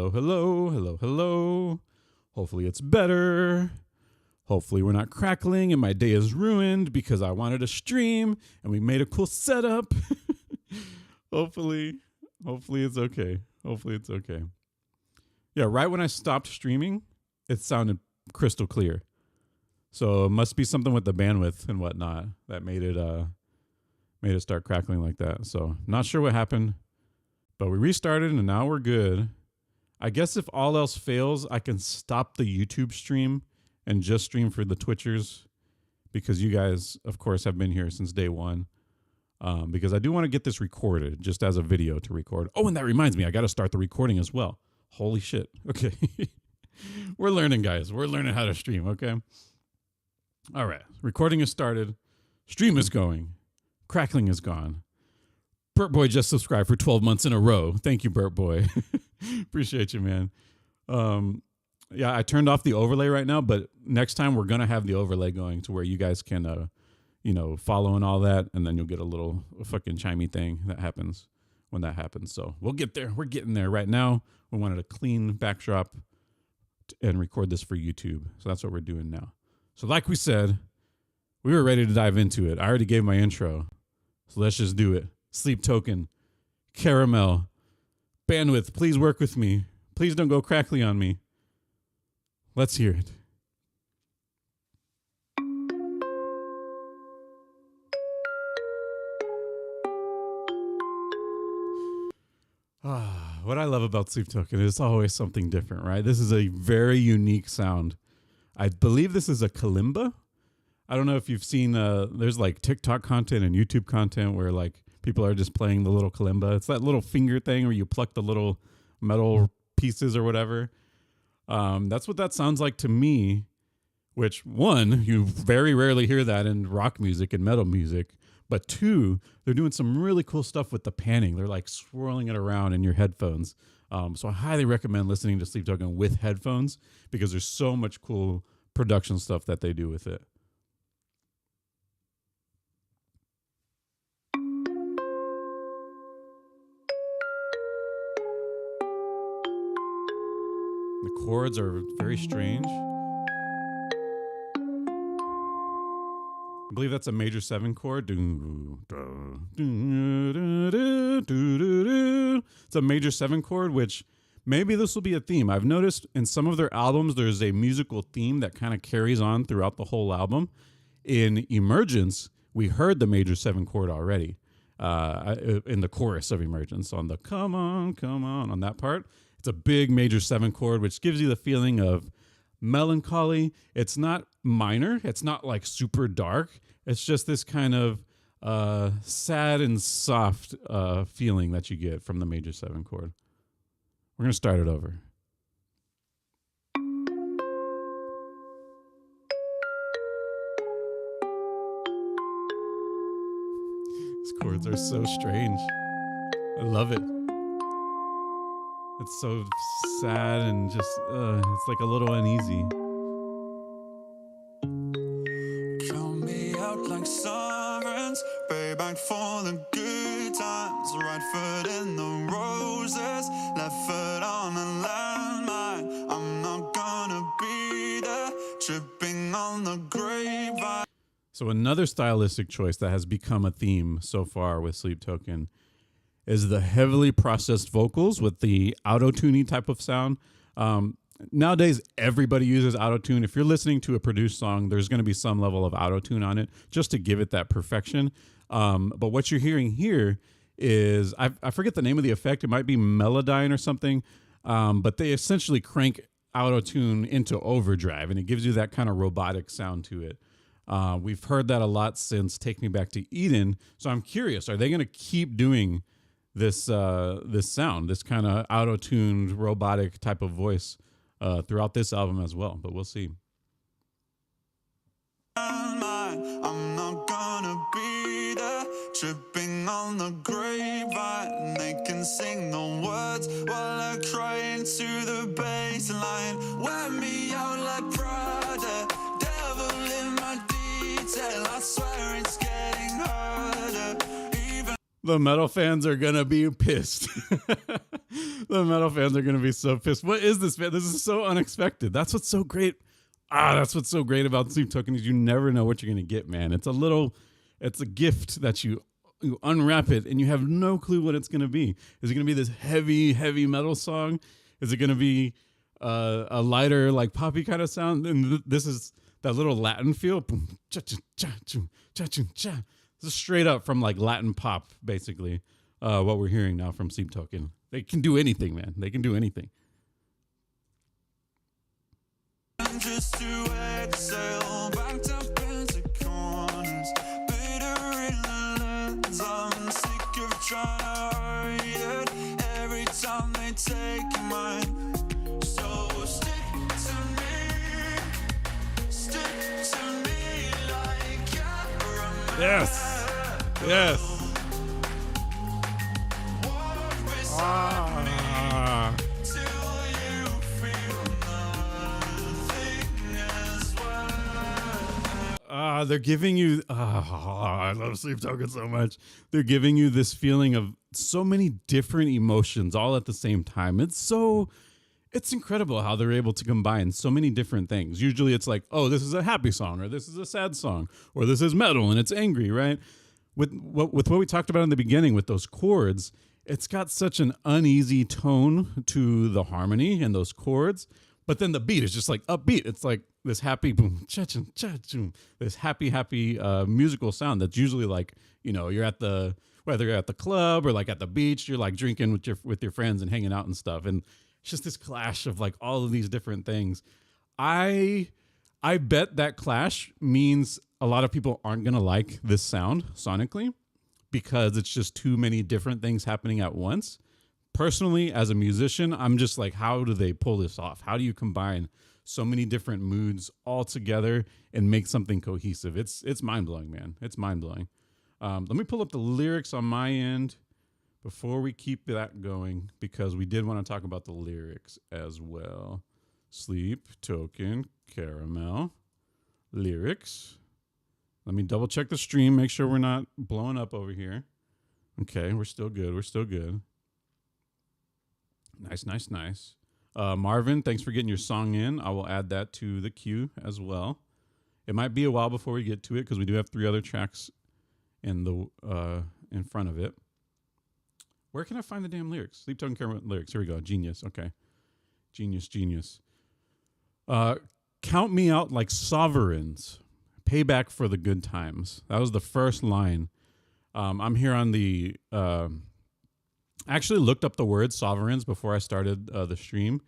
Hello, hello, hello, hello. Hopefully it's better. Hopefully we're not crackling and my day is ruined because I wanted to stream and we made a cool setup. Hopefully it's okay. Hopefully it's okay. Yeah, right when I stopped streaming, it sounded crystal clear. So it must be something with the bandwidth and whatnot that made it start crackling like that. So not sure what happened, but we restarted and now we're good. I guess if all else fails, I can stop the YouTube stream and just stream for the Twitchers because you guys, of course, have been here since day one. Because I do want to get this recorded just as a video to record. Oh, and that reminds me, I got to start the recording as well. Holy shit. Okay. We're learning, guys. We're learning how to stream, okay? All right. Recording is started. Stream is going. Crackling is gone. Burt Boy just subscribed for 12 months in a row. Thank you, Burt Boy. Appreciate you, man. Yeah, I turned off the overlay right now, but next time we're going to have the overlay going to where you guys can, follow and all that, and then you'll get a little fucking chimey thing that happens when that happens. So we'll get there. We're getting there right now. We wanted a clean backdrop and record this for YouTube. So that's what we're doing now. So like we said, we were ready to dive into it. I already gave my intro. So let's just do it. Sleep Token, Caramel, Bandwidth, please work with me. Please don't go crackly on me. Let's hear it. What I love about Sleep Token is it's always something different, right? This is a very unique sound. I believe this is a kalimba. I don't know if you've seen, there's like TikTok content and YouTube content where like people are just playing the little kalimba. It's that little finger thing where you pluck the little metal pieces or whatever. That's what that sounds like to me, which one, you very rarely hear that in rock music and metal music. But two, they're doing some really cool stuff with the panning. They're like swirling it around in your headphones. So I highly recommend listening to Sleep Token with headphones because there's so much cool production stuff that they do with it. The chords are very strange. I believe that's a major 7 chord. It's a major 7 chord, which maybe this will be a theme. I've noticed in some of their albums, there's a musical theme that kind of carries on throughout the whole album. In Emergence, we heard the major 7 chord already in the chorus of Emergence on the come on on that part. It's a big major 7 chord, which gives you the feeling of melancholy. It's not minor. It's not like super dark. It's just this kind of sad and soft feeling that you get from the major 7 chord. We're going to start it over. These chords are so strange. I love it. It's so sad and just, it's like a little uneasy. Count me out like sirens, payback for the good times. Right foot in the roses, left foot on a landmine. I'm not gonna be there, tripping on the grapevine. So another stylistic choice that has become a theme so far with Sleep Token is the heavily processed vocals with the auto-tuning type of sound. Nowadays, everybody uses auto-tune. If you're listening to a produced song, there's going to be some level of auto-tune on it just to give it that perfection. But what you're hearing here is, I forget the name of the effect. It might be Melodyne or something. But they essentially crank auto-tune into overdrive, and it gives you that kind of robotic sound to it. We've heard that a lot since Take Me Back to Eden. So I'm curious, are they going to keep doing this this sound, this kind of auto-tuned robotic type of voice throughout this album as well? But we'll see. I'm not gonna be there, tripping on the grapevine. They can sing the words while I cry into the bass line. Wear me out like Prada, devil in my detail. I swear it's getting harder. The metal fans are gonna be pissed. The metal fans are gonna be so pissed. What is this, man? This is so unexpected. That's what's so great. That's what's so great about Sleep Token is you never know what you're gonna get, man. It's a gift that you unwrap it and you have no clue what it's gonna be. Is it gonna be this heavy, heavy metal song? Is it gonna be a lighter, like poppy kind of sound? And this is that little Latin feel. Boom, cha cha cha cha cha cha. This is straight up from like Latin pop, basically. What we're hearing now from Sleep Token. They can do anything, man. They can do anything. Just to exhale, backed up into corners, bitter in the lens. I'm sick of trying to hide it every time they take mine. So stick to me like caramel. Yes. Yes. They're giving you. I love Sleep Token so much. They're giving you this feeling of so many different emotions all at the same time. It's incredible how they're able to combine so many different things. Usually it's like, oh, this is a happy song, or this is a sad song, or this is metal and it's angry, right? With what we talked about in the beginning with those chords, it's got such an uneasy tone to the harmony and those chords. But then the beat is just like upbeat. It's like this happy boom, cha-chum, cha-chum, this happy musical sound that's usually like, you're at whether you're at the club or like at the beach, you're like drinking with your friends and hanging out and stuff. And it's just this clash of like all of these different things. I bet that clash means a lot of people aren't going to like this sound sonically because it's just too many different things happening at once. Personally, as a musician, I'm just like, how do they pull this off? How do you combine so many different moods all together and make something cohesive? It's mind-blowing, man. It's mind-blowing. Let me pull up the lyrics on my end before we keep that going, because we did want to talk about the lyrics as well. Sleep Token Caramel lyrics. Let me double check the stream, make sure we're not blowing up over here. Okay, we're still good. We're still good. Nice. Marvin, thanks for getting your song in. I will add that to the queue as well. It might be a while before we get to it because we do have 3 other tracks in front of it. Where can I find the damn lyrics? Sleep Token Caramel lyrics. Here we go. Genius. Okay. Genius. Count me out like sovereigns. Payback for the good times. That was the first line. I'm here on the... I actually looked up the word sovereigns before I started the stream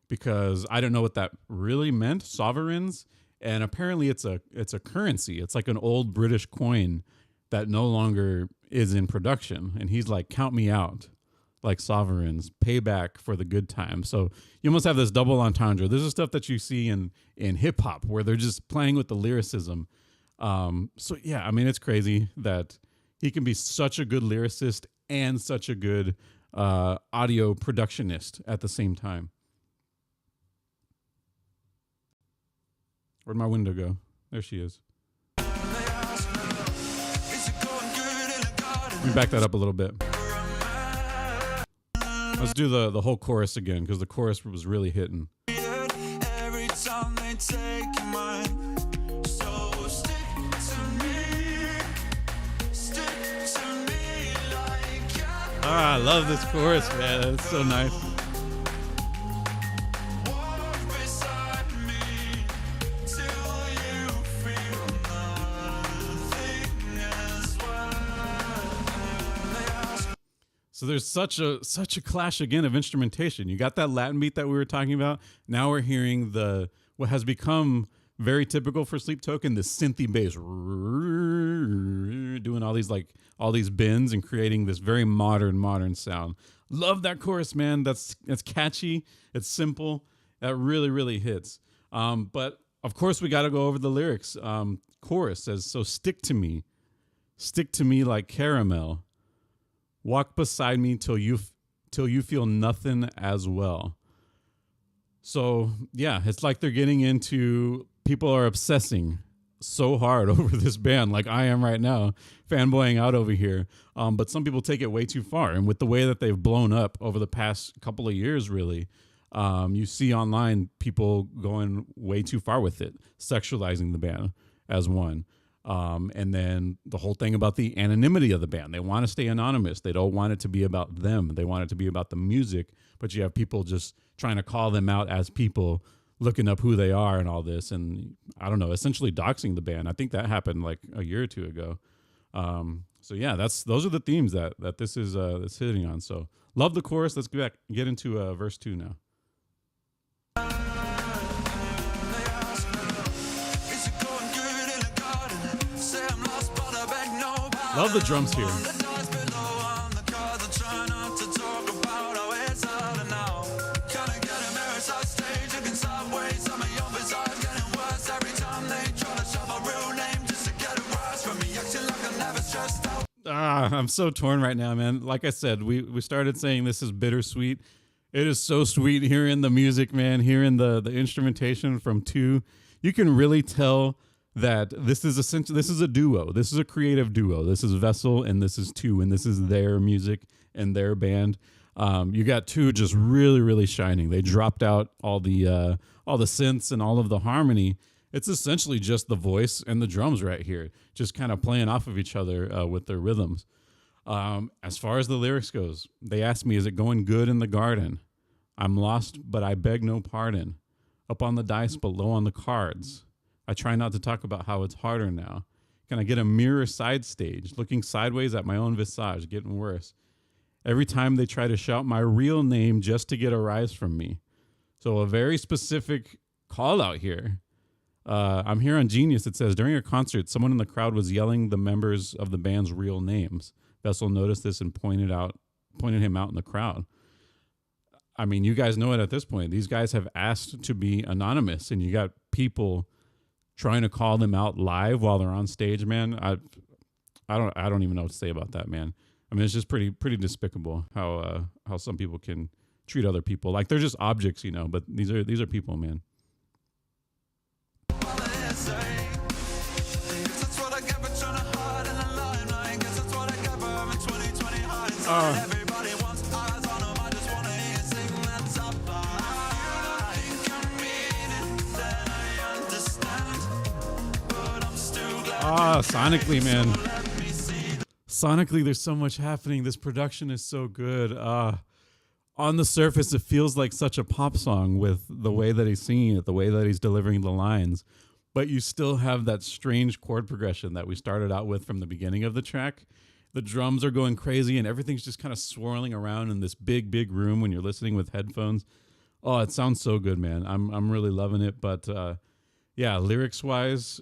because I didn't know what that really meant, sovereigns. And apparently it's a currency. It's like an old British coin that no longer is in production. And he's like, count me out like sovereigns, payback for the good time. So you almost have this double entendre. This is stuff that you see in hip hop where they're just playing with the lyricism. So yeah, I mean, it's crazy that he can be such a good lyricist and such a good audio productionist at the same time. Where'd my window go? There she is. Let me back that up a little bit. Let's do the whole chorus again because the chorus was really hitting. Every time they take mine. So stick to me like I love this chorus, man. It's so nice. So there's such a clash again of instrumentation. You got that Latin beat that we were talking about. Now we're hearing what has become very typical for Sleep Token, the synthy bass, doing all these bends and creating this very modern sound. Love that chorus, man. That's catchy. It's simple. That really hits. But of course we got to go over the lyrics. Chorus says, "So stick to me like caramel. Walk beside me till you feel nothing as well." So yeah, it's like they're getting into, people are obsessing so hard over this band, like I am right now, fanboying out over here. But some people take it way too far. And with the way that they've blown up over the past couple of years, really, you see online people going way too far with it, sexualizing the band as one. And then the whole thing about the anonymity of the band. They want to stay anonymous. They don't want it to be about them. They want it to be about the music. But you have people just trying to call them out as people, looking up who they are and all this. And I don't know, essentially doxing the band. I think that happened like a year or two ago. So yeah, those are the themes that this is that's hitting on. So love the chorus. Let's get into verse 2 now. Love the drums here. I'm so torn right now, man. Like I said, we started saying this is bittersweet. It is so sweet hearing the music, man, hearing the instrumentation from 2. You can really tell that this is a duo. This is a creative duo. This is Vessel and this is 2, and this is their music and their band. You got 2 just really, really shining. They dropped out all the synths and all of the harmony. It's essentially just the voice and the drums right here, just kind of playing off of each other with their rhythms. As far as the lyrics goes, they asked me, is it going good in the garden? I'm lost, but I beg no pardon. Up on the dice, but low on the cards. I try not to talk about how it's harder now. Can I get a mirror side stage, looking sideways at my own visage, getting worse. Every time they try to shout my real name just to get a rise from me. So a very specific call out here. I'm here on Genius. It says, during a concert, someone in the crowd was yelling the members of the band's real names. Vessel noticed this and pointed him out in the crowd. I mean, you guys know it at this point. These guys have asked to be anonymous, and you got people trying to call them out live while they're on stage, man. I don't even know what to say about that, man. I mean, it's just pretty despicable how some people can treat other people like they're just objects, you know. But these are people, man. Sonically, man. Sonically, there's so much happening. This production is so good. On the surface, it feels like such a pop song with the way that he's singing it, the way that he's delivering the lines. But you still have that strange chord progression that we started out with from the beginning of the track. The drums are going crazy and everything's just kind of swirling around in this big, big room when you're listening with headphones. Oh, it sounds so good, man. I'm really loving it. But yeah, lyrics wise,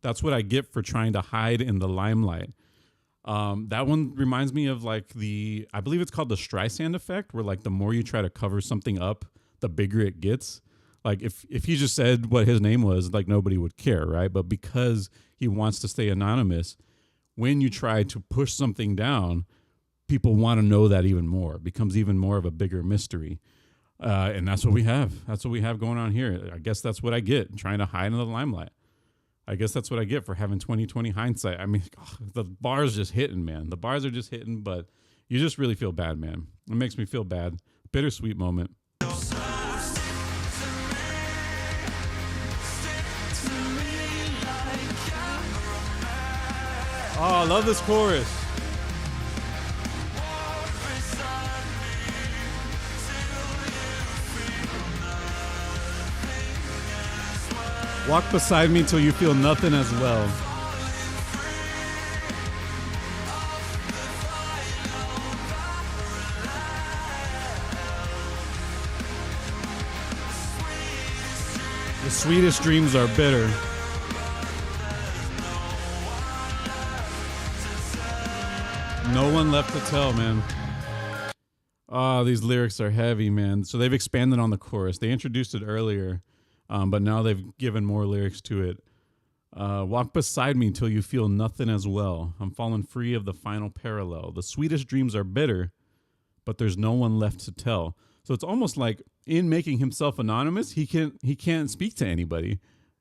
that's what I get for trying to hide in the limelight. That one reminds me of like I believe it's called the Streisand effect, where like the more you try to cover something up, the bigger it gets. Like if he just said what his name was, like nobody would care, right? But because he wants to stay anonymous, when you try to push something down, people want to know that even more. It becomes even more of a bigger mystery. And that's what we have. That's what we have going on here. I guess that's what I get, trying to hide in the limelight. I guess that's what I get for having 20/20 hindsight. I mean, the bar's just hitting, man. The bars are just hitting, but you just really feel bad, man. It makes me feel bad. Bittersweet moment. Oh, I love this chorus. Walk beside me till you feel nothing as well. The sweetest dreams are bitter. No one left to tell, man. Oh, these lyrics are heavy, man. So they've expanded on the chorus. They introduced it earlier, but now they've given more lyrics to it. Walk beside me till you feel nothing as well. I'm falling free of the final parallel. The sweetest dreams are bitter, but there's no one left to tell. So it's almost like in making himself anonymous, he can't speak to anybody.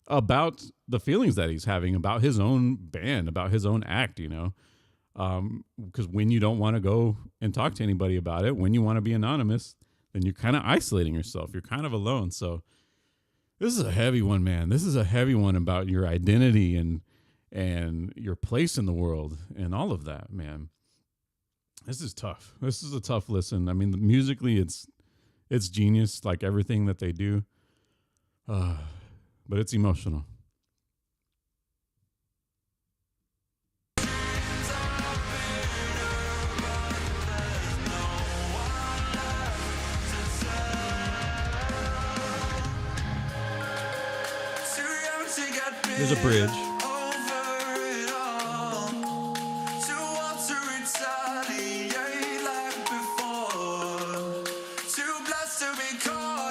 about the feelings that he's having about his own band, about his own act, because when you don't want to go and talk to anybody about it, when you want to be anonymous, then you're kind of isolating yourself. You're kind of alone. So this is a heavy one, man. This is a heavy one about your identity and your place in the world and all of that, man. This is tough. This is a tough listen. I mean, musically, it's genius, like everything that they do. But it's emotional. There's a bridge.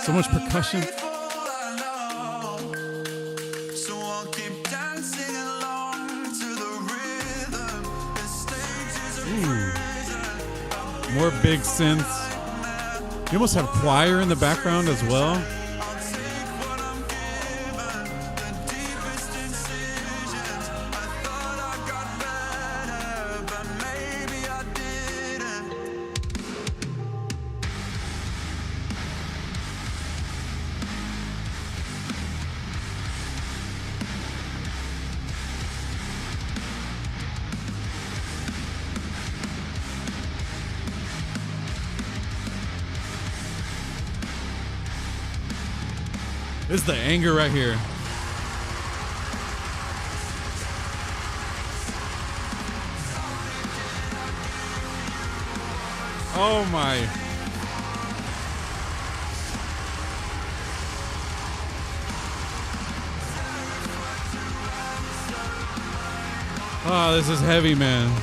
So much percussion. More big synths. You almost have choir in the background as well. This is the anger right here. Oh my. Oh, this is heavy, man.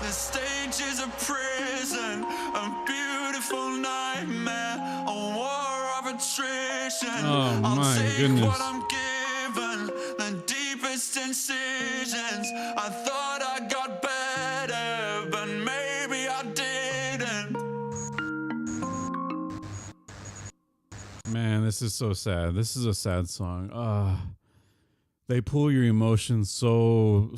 The stage is a prison, a beautiful nightmare, a war of attrition. Oh I'll my take goodness. what I'm given, the deepest incisions. I thought I got better, but maybe I didn't. Man, this is so sad. This is a sad song. They pull your emotions so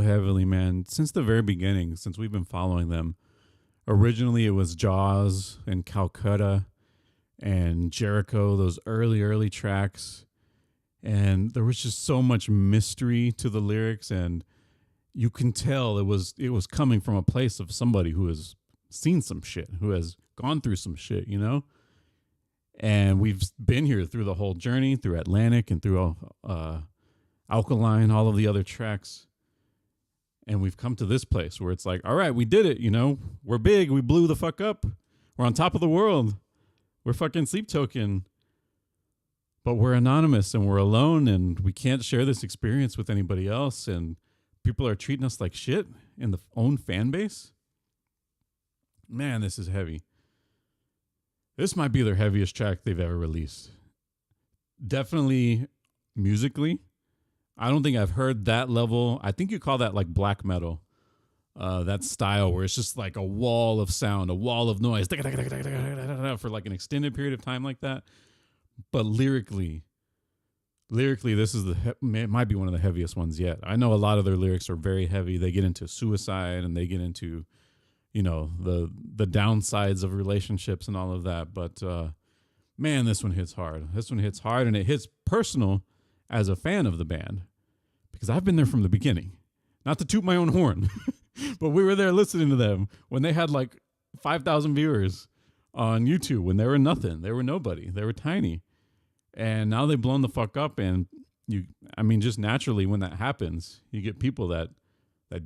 heavily, man. Since the very beginning, since we've been following them. Originally, it was Jaws and Calcutta and Jericho, those early tracks. And there was just so much mystery to the lyrics, and you can tell it was coming from a place of somebody who has seen some shit, who has gone through some shit, And we've been here through the whole journey, through Atlantic and through Alkaline, all of the other tracks. And we've come to this place where it's like, all right, we did it, We're big, we blew the fuck up. We're on top of the world. We're fucking Sleep Token. But we're anonymous and we're alone and we can't share this experience with anybody else. And people are treating us like shit in the own fan base. Man, this is heavy. This might be their heaviest track they've ever released. Definitely musically. I don't think I've heard that level. I think you call that like black metal. That style where it's just like a wall of sound, a wall of noise for like an extended period of time like that. But lyrically, this is it might be one of the heaviest ones yet. I know a lot of their lyrics are very heavy. They get into suicide and they get into, the downsides of relationships and all of that. But man, this one hits hard. This one hits hard and it hits personal as a fan of the band, because I've been there from the beginning. Not to toot my own horn, but we were there listening to them when they had like 5,000 viewers on YouTube, when they were nothing. They were nobody. They were tiny. And now they've blown the fuck up. And just naturally when that happens, you get people that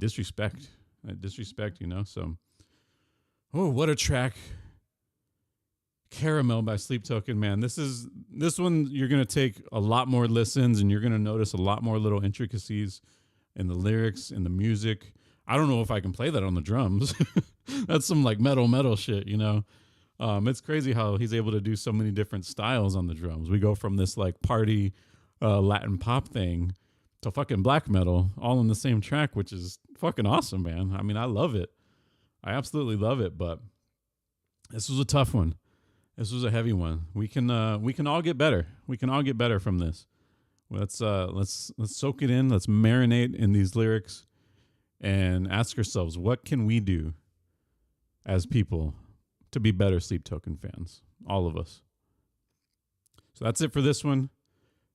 disrespect, So, oh, what a track. Caramel by Sleep Token, man. This one you're going to take a lot more listens and you're going to notice a lot more little intricacies in the lyrics, in the music. I don't know if I can play that on the drums. That's some like metal shit, It's crazy how he's able to do so many different styles on the drums. We go from this like party Latin pop thing to fucking black metal all in the same track, which is fucking awesome, man. I mean, I love it. I absolutely love it, but this was a tough one. This was a heavy one. We can all get better. We can all get better from this. Let's soak it in. Let's marinate in these lyrics and ask ourselves, what can we do as people to be better Sleep Token fans? All of us. So that's it for this one.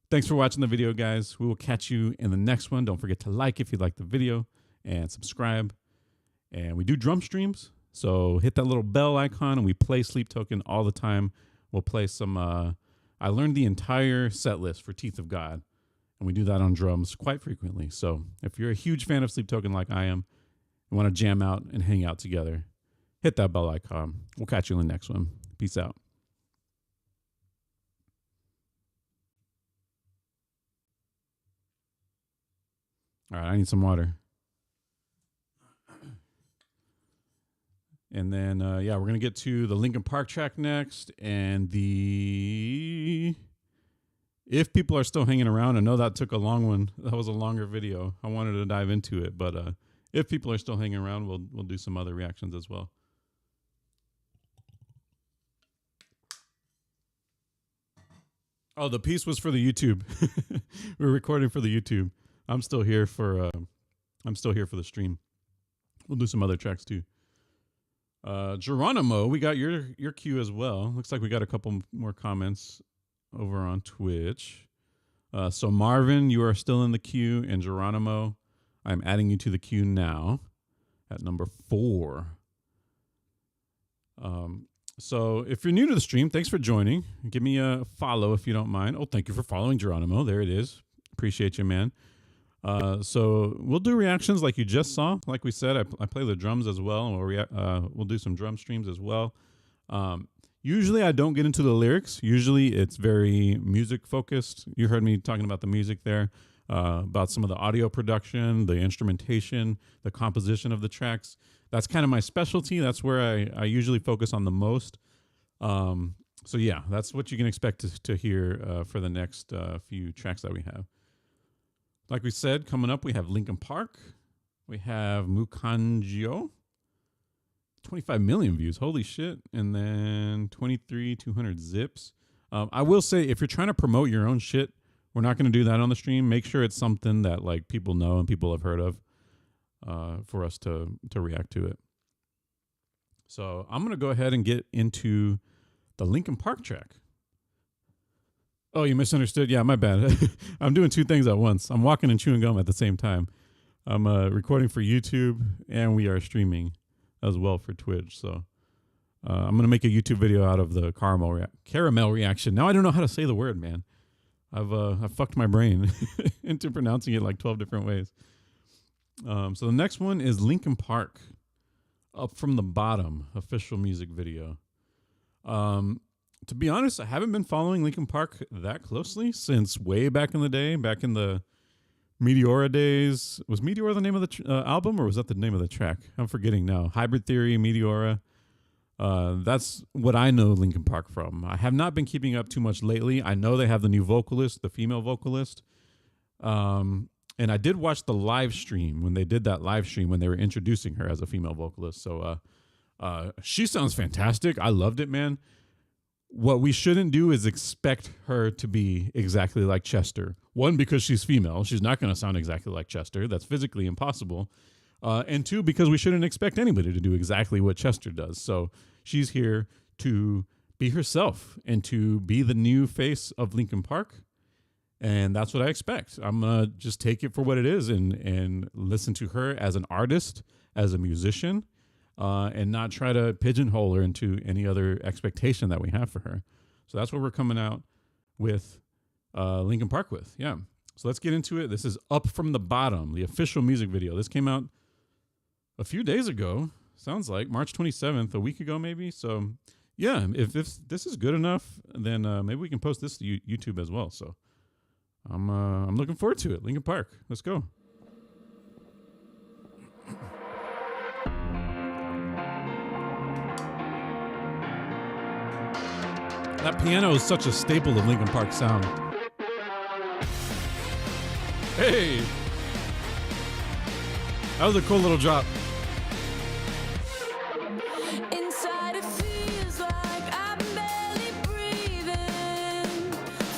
Thanks for watching the video, guys. We will catch you in the next one. Don't forget to like if you like the video and subscribe. And we do drum streams, so hit that little bell icon and we play Sleep Token all the time. We'll play some, I learned the entire set list for Teeth of God, and we do that on drums quite frequently. So if you're a huge fan of Sleep Token like I am, and want to jam out and hang out together, hit that bell icon. We'll catch you in the next one. Peace out. All right, I need some water. And then, yeah, we're going to get to the Linkin Park track next. And if people are still hanging around, I know that took a long one. That was a longer video. I wanted to dive into it. But if people are still hanging around, we'll do some other reactions as well. Oh, the piece was for the YouTube. We're recording for the YouTube. I'm still here for the stream. We'll do some other tracks too. Geronimo, we got your cue as well. Looks like we got a couple more comments over on Twitch. So Marvin, you are still in the queue, and Geronimo, I'm adding you to the queue now at number 4. So if you're new to the stream, thanks for joining. Give me a follow if you don't mind. Oh, thank you for following, Geronimo. There it is. Appreciate you, man. So we'll do reactions like you just saw. Like we said, I play the drums as well, and we'll do some drum streams as well. Usually I don't get into the lyrics. Usually it's very music focused. You heard me talking about the music there, about some of the audio production, the instrumentation, the composition of the tracks. That's kind of my specialty. That's where I usually focus on the most. So yeah, that's what you can expect to hear for the next few tracks that we have. Like we said, coming up, we have Linkin Park. We have Mukanjio. 25 million views. Holy shit. And then 200 zips. I will say, if you're trying to promote your own shit, we're not going to do that on the stream. Make sure it's something that like people know and people have heard of for us to react to it. So I'm going to go ahead and get into the Linkin Park track. Oh, you misunderstood? Yeah, my bad. I'm doing two things at once. I'm walking and chewing gum at the same time. I'm recording for YouTube, and we are streaming as well for Twitch. So I'm going to make a YouTube video out of the caramel reaction. Now I don't know how to say the word, man. I've fucked my brain into pronouncing it like 12 different ways. So the next one is Linkin Park, Up From the Bottom, official music video. To be honest, I haven't been following Linkin Park that closely since way back in the day, back in the Meteora days. Was Meteora the name of the album, or was that the name of the track? I'm forgetting now. Hybrid Theory, Meteora. That's what I know Linkin Park from. I have not been keeping up too much lately. I know they have the new vocalist, the female vocalist. And I did watch the live stream when they did that live stream when they were introducing her as a female vocalist. So she sounds fantastic. I loved it, man. What we shouldn't do is expect her to be exactly like Chester. One, because she's female. She's not going to sound exactly like Chester. That's physically impossible. And two, because we shouldn't expect anybody to do exactly what Chester does. So she's here to be herself and to be the new face of Linkin Park. And that's what I expect. I'm going to just take it for what it is and listen to her as an artist, as a musician, and not try to pigeonhole her into any other expectation that we have for her. So that's what we're coming out with Linkin Park with. Yeah. So let's get into it. This is Up From the Bottom, the official music video. This came out a few days ago. Sounds like March 27th, a week ago maybe. So yeah, if this is good enough, then maybe we can post this to YouTube as well. So I'm looking forward to it. Linkin Park. Let's go. That piano is such a staple of Linkin Park sound. Hey! That was a cool little drop. Inside it feels like I'm barely breathing.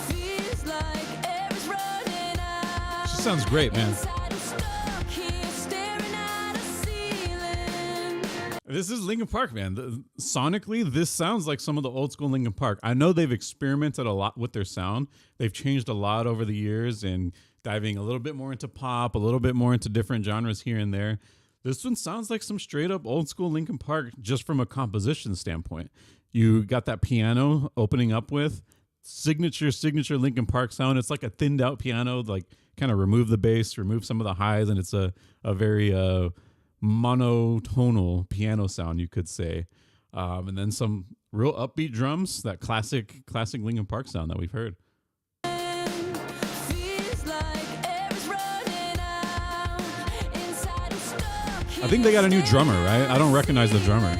Feels like air is running out. She sounds great, man. Inside I'm stuck here staring at a ceiling. This is Linkin Park, man. Sonically, this sounds like some of the old school Linkin Park. I know they've experimented a lot with their sound. They've changed a lot over the years and diving a little bit more into pop, a little bit more into different genres here and there. This one sounds like some straight up old school Linkin Park just from a composition standpoint. You got that piano opening up with signature Linkin Park sound. It's like a thinned out piano, like kind of remove the bass, remove some of the highs, and it's a very monotonal piano sound, you could say. And then some real upbeat drums, that classic Linkin Park sound that we've heard. Feels like air is running out. Inside I'm stuck here I think they got a new drummer, right? I don't recognize the drummer.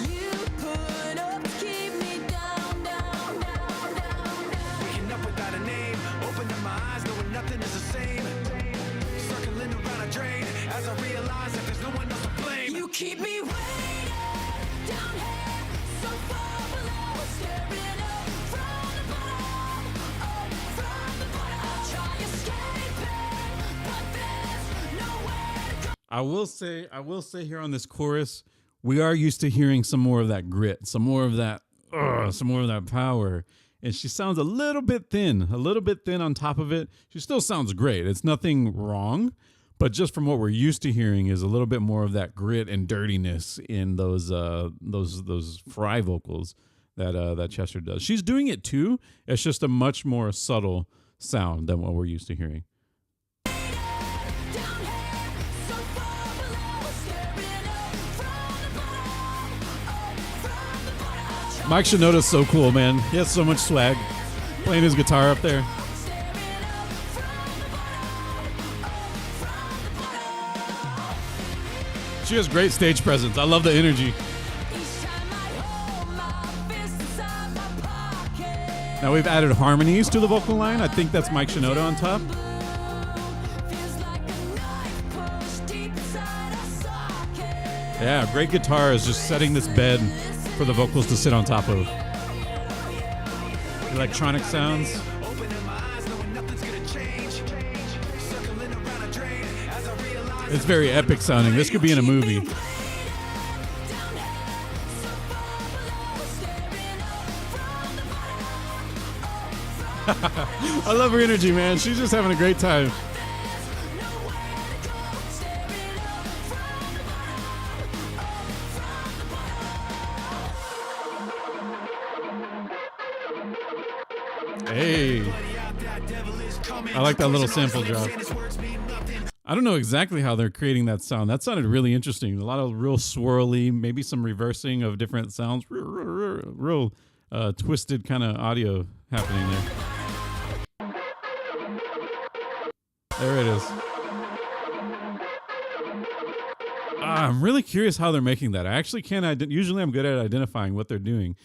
You put up to keep me down, down, down, down, down. Waking up without a name, opening my eyes, knowing nothing is the same. Circling around a drain, as I realize that there's no one else to blame. You keep me waiting down here, so far below, staring up from the bottom, up from the bottom. I'll try escaping, but there's nowhere to go. I will say here on this chorus, we are used to hearing some more of that grit, some more of that power. And she sounds a little bit thin on top of it. She still sounds great. It's nothing wrong, but just from what we're used to hearing is a little bit more of that grit and dirtiness in those Fry vocals that Chester does. She's doing it too. It's just a much more subtle sound than what we're used to hearing. Down here, so far below, staring up from the bottom, up from the bottom. I'll try Mike Shinoda's so cool, man. He has so much swag. Playing his guitar up there. staring up from the bottom, up from the bottom. She has great stage presence. I love the energy. Each time I hold my fist inside my pocket. Now we've added harmonies to the vocal line. I think that's Mike Shinoda on top. Feels like a knife pushed deep inside a socket. Yeah, great guitar is just setting this bed for the vocals to sit on top of. Electronic sounds. Opening my eyes, knowing nothing's gonna change. Circling around a drain, as I realize It's very epic sounding. This could be in a movie. Down here, so far below, staring up from the bottom, up from the I love her energy, man. She's just having a great time. nowhere to go. Staring up from the bottom, up from the bottom. Hey, that devil is coming. I like that little sample drop. His words mean nothing. I don't know exactly how they're creating that sound. That sounded really interesting. A lot of real swirly, maybe some reversing of different sounds. Real twisted kind of audio happening there. There it is. I'm really curious how they're making that. I actually can't. Usually I'm good at identifying what they're doing.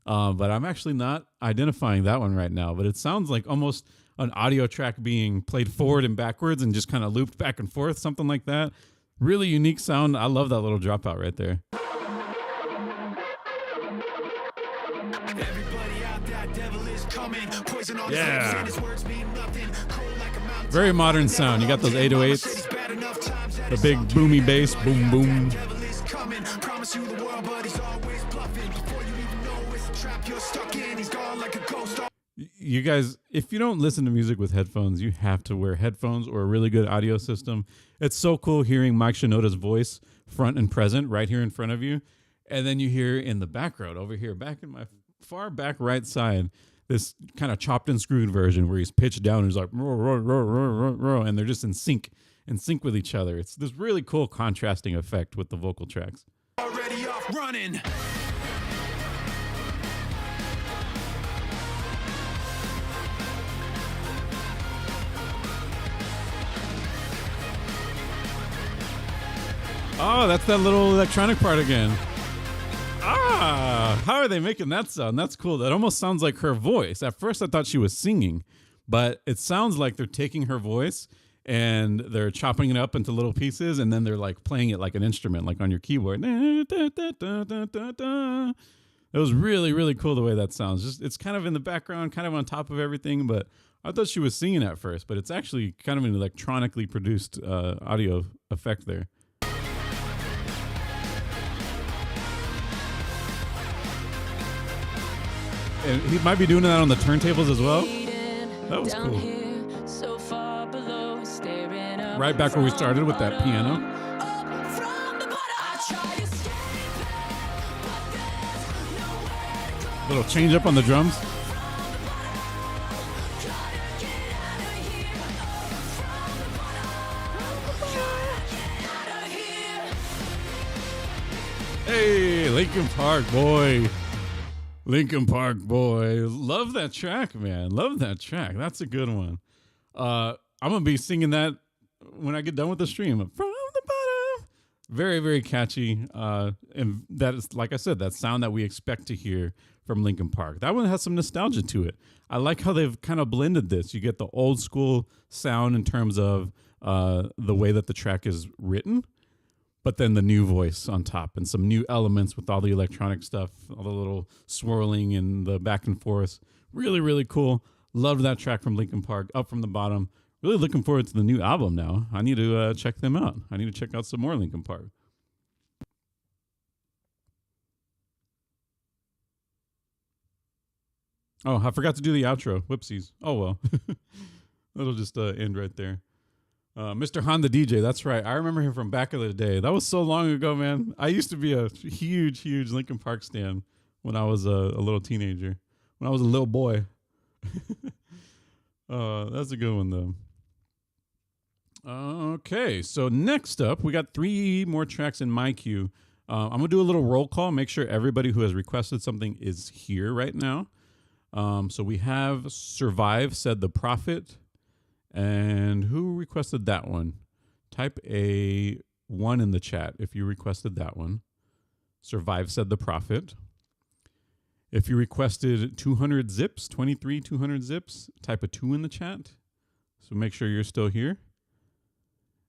But I'm actually not identifying that one right now. But it sounds like almost an audio track being played forward and backwards and just kind of looped back and forth, something like that. Really unique sound. I love that little dropout right there. Everybody out there, devil is coming. Poison on Yeah. his lips and his words mean nothing. Cold like a mountain. Very modern sound. You got those 808s, Bad enough times that the big boomy bass, boom, boom. devil is coming. Promise you the world, but he's always bluffing. Before you even know it's a trap you're stuck in. He's gone like a ghost. You guys, if you don't listen to music with headphones, you have to wear headphones or a really good audio system. It's so cool hearing Mike Shinoda's voice front and present right here in front of you. And then you hear in the background over here, back in my far back right side, this kind of chopped and screwed version where he's pitched down and he's like, "Roar, roar, roar, roar, roar, roar," and they're just in sync with each other. It's this really cool contrasting effect with the vocal tracks. Already off running. Oh, that's that little electronic part again. Ah, How are they making that sound? That's cool. That almost sounds like her voice. At first, I thought she was singing, but it sounds like they're taking her voice and they're chopping it up into little pieces, and then they're like playing it like an instrument, like on your keyboard. It was really, really cool the way that sounds. Just it's kind of in the background, kind of on top of everything, but I thought she was singing at first, but it's actually kind of an electronically produced audio effect there. And he might be doing that on the turntables as well. That was cool. Right back where we started with that piano. Little change up on the drums. Hey, Linkin Park boy. Linkin Park boy. Love that track, man. Love that track. That's a good one. I'm going to be singing that when I get done with the stream. From the bottom. Very, very catchy. And that is, like I said, that sound that we expect to hear from Linkin Park. That one has some nostalgia to it. I like how they've kind of blended this. You get the old school sound in terms of the way that the track is written, but then the new voice on top and some new elements with all the electronic stuff, all the little swirling and the back and forth. Really, really cool. Loved that track from Linkin Park, Up From the Bottom. Really looking forward to the new album now. I need to check them out. I need to check out some more Linkin Park. Oh, I forgot to do the outro. Whoopsies. Oh, well. That'll just end right there. Mr. Honda DJ, that's right. I remember him from back in the day. That was so long ago, man. I used to be a huge, huge Linkin Park stan when I was a little teenager. When I was a little boy. That's a good one, though. Okay, so next up, we got 3 more tracks in my queue. I'm going to do a little roll call, make sure everybody who has requested something is here right now. So we have Survive Said the Prophet. And who requested that one? Type a 1 in the chat if you requested that one. Survive Said the Prophet. If you requested 200 zips, 23 200 zips, type a 2 in the chat. So make sure you're still here.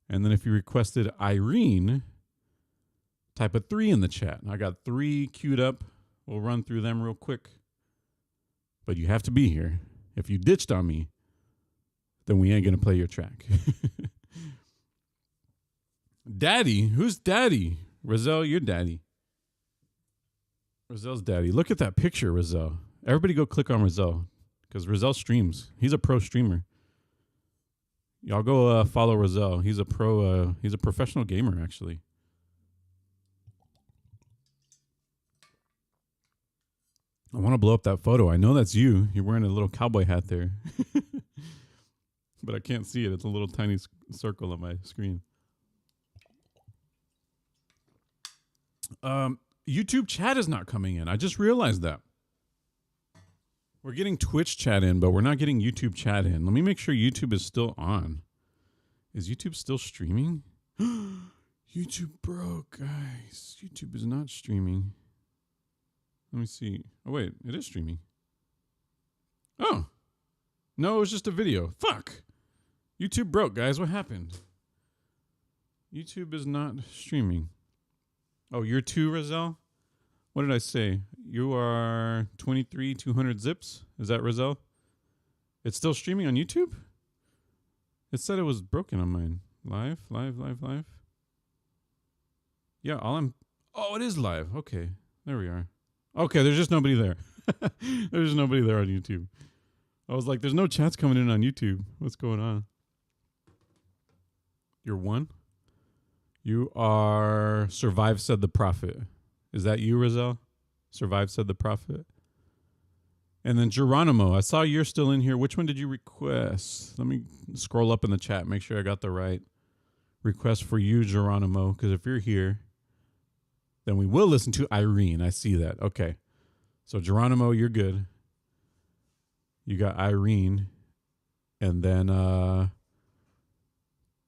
And then if you requested Irene, type a 3 in the chat. I got 3 queued up. We'll run through them real quick. But you have to be here. If you ditched on me, then we ain't going to play your track. Daddy? Who's daddy? Rizal, you're daddy. Rizal's daddy. Look at that picture, Rizal. Everybody go click on Rizal because Rizal streams. He's a pro streamer. Y'all go follow Rizal. He's a pro. He's a professional gamer, actually. I want to blow up that photo. I know that's you. You're wearing a little cowboy hat there. But I can't see it. It's a little tiny circle on my screen. YouTube chat is not coming in. I just realized that. We're getting Twitch chat in, but we're not getting YouTube chat in. Let me make sure YouTube is still on. Is YouTube still streaming? YouTube broke, guys. YouTube is not streaming. Let me see. Oh, wait. It is streaming. Oh. No, it was just a video. Fuck. YouTube broke, guys. What happened? YouTube is not streaming. Oh, you're 2, Rizal? What did I say? You are 23 200 zips? Is that Rizal? It's still streaming on YouTube? It said it was broken on mine. Live? Yeah, Oh, it is live. Okay. There we are. Okay, there's just nobody there. There's nobody there on YouTube. I was like, there's no chats coming in on YouTube. What's going on? You're 1? You are Survive Said the Prophet. Is that you, Rizal? Survive Said the Prophet. And then Geronimo. I saw you're still in here. Which one did you request? Let me scroll up in the chat. Make sure I got the right request for you, Geronimo. Because if you're here, then we will listen to Irene. I see that. Okay. So Geronimo, you're good. You got Irene. And then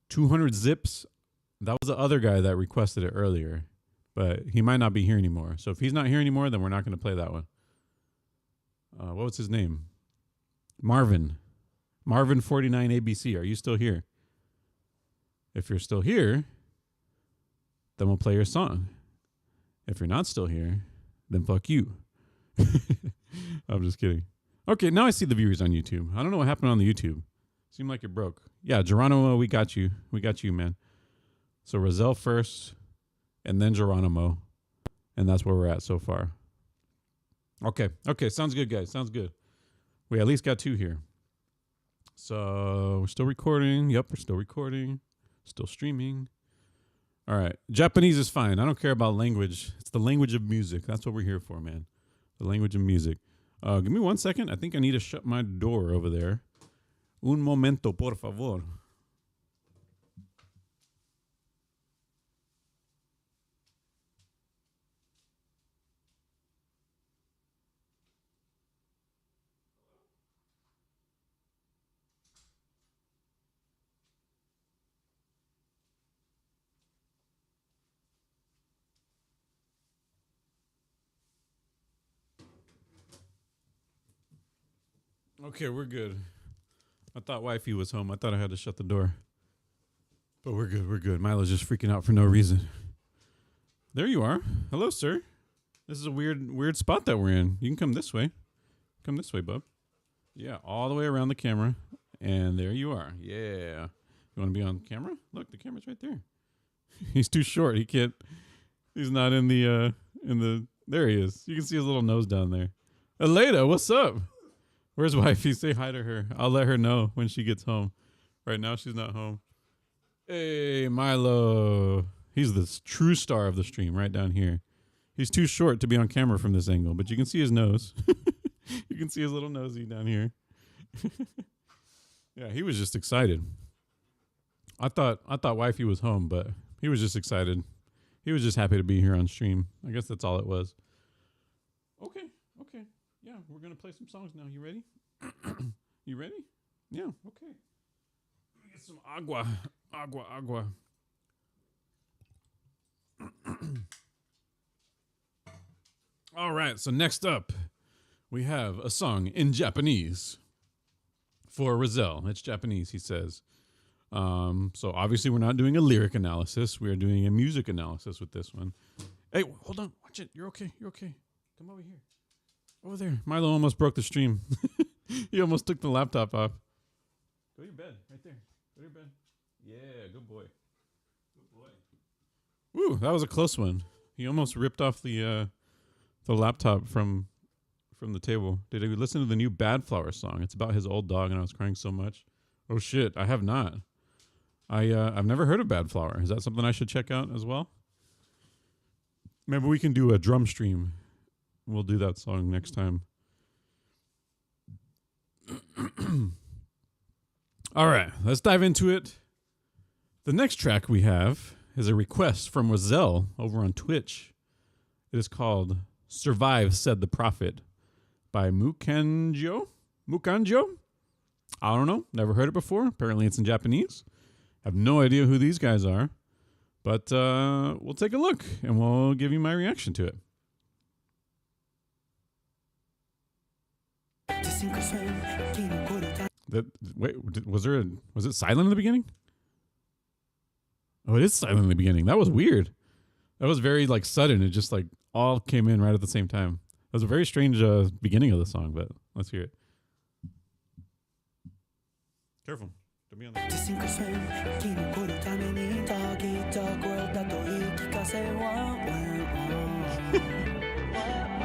200 zips. That was the other guy that requested it earlier. but he might not be here anymore. So if he's not here anymore, then we're not going to play that one. What was his name? Marvin 49 ABC. Are you still here? If you're still here, then we'll play your song. If you're not still here, then fuck you. I'm just kidding. Okay, now I see the viewers on YouTube. I don't know what happened on the YouTube. Seemed like it broke. Yeah, Geronimo, we got you. We got you, man. So Roselle first, and then Geronimo. And that's where we're at so far. Okay, sounds good, guys. Sounds good. We at least got 2 here. So we're still recording. Yep, we're still recording. Still streaming. All right. Japanese is fine. I don't care about language. It's the language of music. That's what we're here for, man. The language of music. Give me 1 second. I think I need to shut my door over there. Un momento, por favor. Okay, we're good. I thought wifey was home. I thought I had to shut the door. But we're good. We're good. Milo's just freaking out for no reason. There you are. Hello, sir. This is a weird spot that we're in. You can come this way. Come this way, bub. Yeah, all the way around the camera. And there you are. Yeah. You want to be on camera? Look, the camera's right there. He's too short. He can't. He's not in the there he is. You can see his little nose down there. Aleda, what's up? Where's wifey? Say hi to her. I'll let her know when she gets home. Right now, she's not home. Hey, Milo. He's the true star of the stream right down here. He's too short to be on camera from this angle, but you can see his nose. You can see his little nosy down here. Yeah, he was just excited. I thought wifey was home, but he was just excited. He was just happy to be here on stream. I guess that's all it was. Okay. Yeah, we're going to play some songs now. You ready? You ready? Yeah, okay. Let me get some agua. Agua. All right, so next up, we have a song in Japanese for Roselle. It's Japanese, he says. So obviously we're not doing a lyric analysis. We are doing a music analysis with this one. Hey, hold on. Watch it. You're okay. Come over here. Over there. Milo almost broke the stream. He almost took the laptop off. Go to your bed. Right there. Go to your bed. Yeah, good boy. Woo, that was a close one. He almost ripped off the laptop from the table. Did you listen to the new Bad Flower song? It's about his old dog, and I was crying so much. Oh shit, I have not. I've never heard of Bad Flower. Is that something I should check out as well? Maybe we can do a drum stream. We'll do that song next time. All right, let's dive into it. The next track we have is a request from Roselle over on Twitch. It is called Survive, Said the Prophet by Mukanjo. I don't know. Never heard it before. Apparently it's in Japanese. Have no idea who these guys are. But we'll take a look and we'll give you my reaction to it. Was it silent in the beginning? Oh, it is silent in the beginning. That was weird. That was very sudden. It just all came in right at the same time. It was a very strange beginning of the song, but let's hear it. Careful. Don't be on that.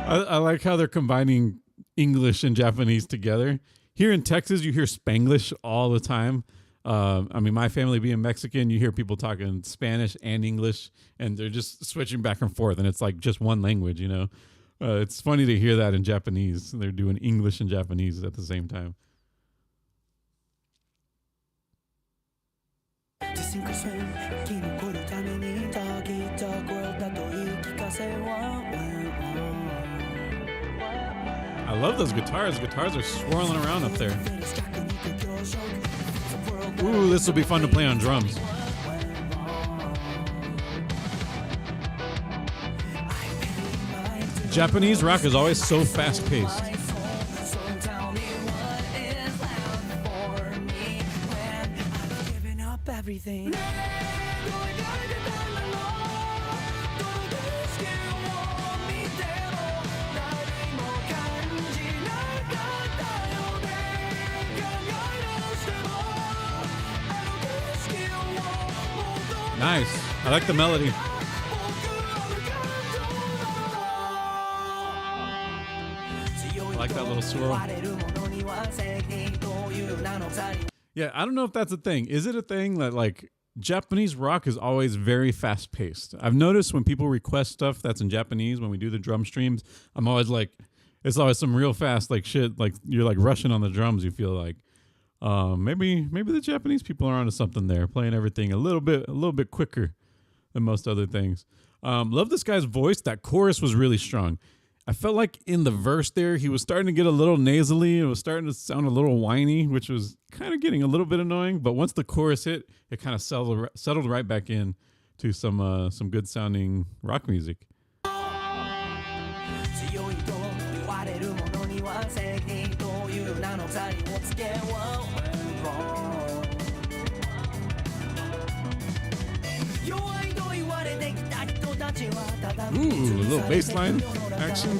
I like how they're combining English and Japanese together. Here in Texas, you hear Spanglish all the time. I mean, my family being Mexican, you hear people talking Spanish and English, and they're just switching back and forth, and it's just one language, you know? It's funny to hear that in Japanese. They're doing English and Japanese at the same time. I love those guitars. Guitars are swirling around up there. Ooh, this will be fun to play on drums. Japanese rock is always so fast paced. So tell me what is left for me when I've given up everything. Nice. I like the melody. I like that little swirl. Yeah, I don't know if that's a thing. Is it a thing that like Japanese rock is always very fast paced? I've noticed when people request stuff that's in Japanese when we do the drum streams, I'm always like, it's always some real fast like shit. Like you're like rushing on the drums. You feel like maybe the Japanese people are onto something there, playing everything a little bit quicker than most other things. Love this guy's voice. That chorus was really strong. I felt like in the verse there, he was starting to get a little nasally. It was starting to sound a little whiny, which was kind of getting a little bit annoying. But once the chorus hit, it kind of settled right back in to some good sounding rock music. Ooh, a little bass line action.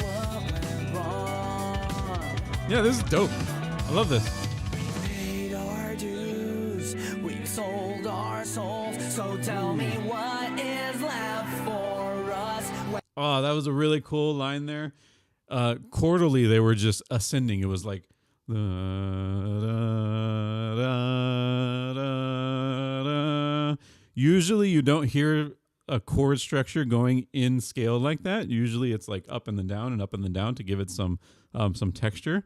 Yeah, this is dope. I love this. Paid our dues, we sold our souls, so tell me what is left for us. Oh, that was a really cool line there. Quarterly, they were just ascending. It was like da, da, da, da, da. Usually you don't hear a chord structure going in scale like that. Usually it's like up and then down and up and then down to give it some texture.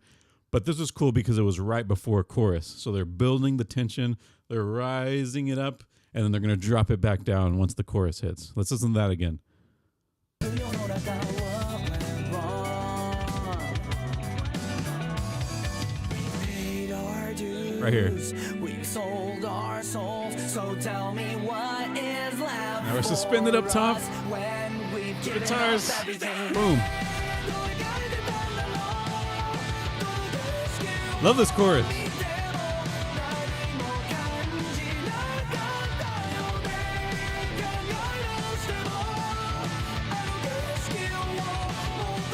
But this was cool because it was right before chorus. So they're building the tension, they're rising it up, and then they're going to drop it back down once the chorus hits. Let's listen to that again. Right here. We sold our souls, so tell me what is left. Now we're suspended up top. When we've given Guitars. up everything. Boom. Love this chorus.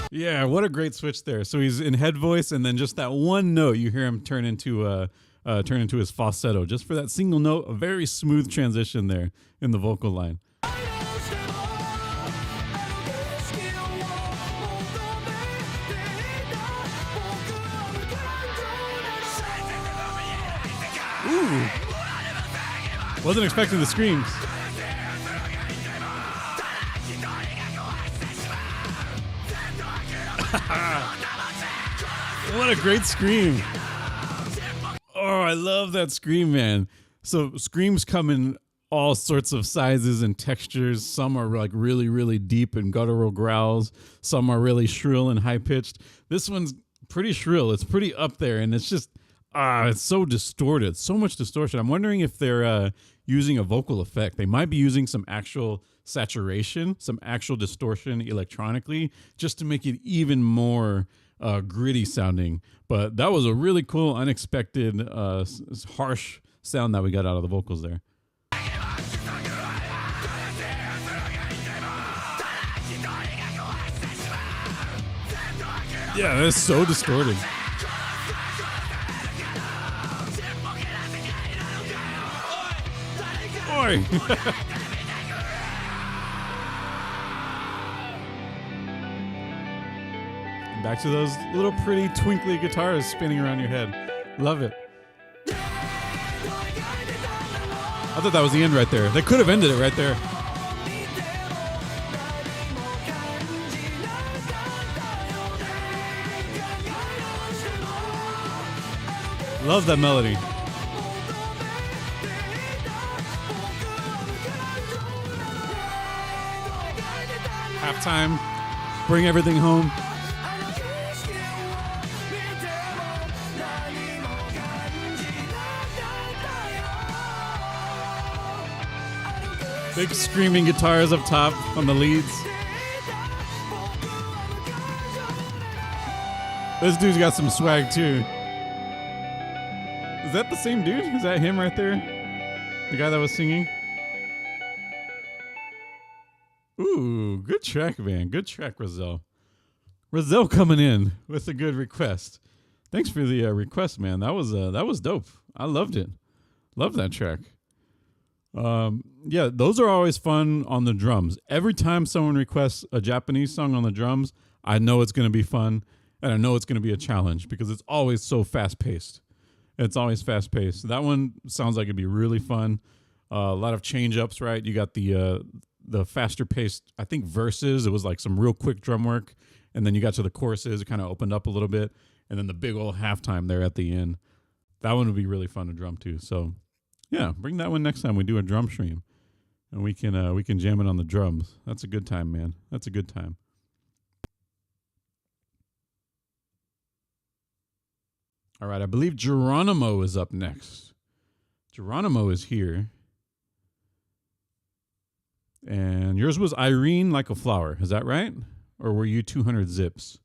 Yeah, what a great switch there. So he's in head voice, and then just that one note, you hear him turn into his falsetto. Just for that single note, a very smooth transition there in the vocal line. Ooh. Wasn't expecting the screams. What a great scream. Oh, I love that scream, man. So screams come in all sorts of sizes and textures. Some are like really, really deep and guttural growls. Some are really shrill and high pitched. This one's pretty shrill. It's pretty up there, and it's just it's so distorted. So much distortion. I'm wondering if they're using a vocal effect. They might be using some actual saturation, some actual distortion electronically, just to make it even more gritty sounding. But that was a really cool, unexpected, harsh sound that we got out of the vocals there. Yeah, that's so distorted. Oi! Back to those little pretty twinkly guitars spinning around your head. Love it. I thought that was the end right there. They could have ended it right there. Love that melody. Halftime. Bring everything home. Big screaming guitars up top on the leads. This dude's got some swag too. Is that the same dude? Is that him right there? The guy that was singing? Ooh, good track, man. Good track, Roselle. Roselle coming in with a good request. Thanks for the request, man. That was dope. I loved it. Love that track. Yeah, those are always fun on the drums. Every time someone requests a Japanese song on the drums, I know it's going to be fun, and I know it's going to be a challenge because it's always so fast-paced. It's always fast-paced. That one sounds like it'd be really fun. A lot of change-ups, right? You got the faster-paced, I think, verses. It was like some real quick drum work, and then you got to the choruses. It kind of opened up a little bit, and then the big old halftime there at the end. That one would be really fun to drum to. So, yeah, bring that one next time we do a drum stream, and we can jam it on the drums. That's a good time, man. That's a good time. All right, I believe Geronimo is up next. Geronimo is here. And yours was Irene Like a Flower. Is that right? Or were you 200 Zips?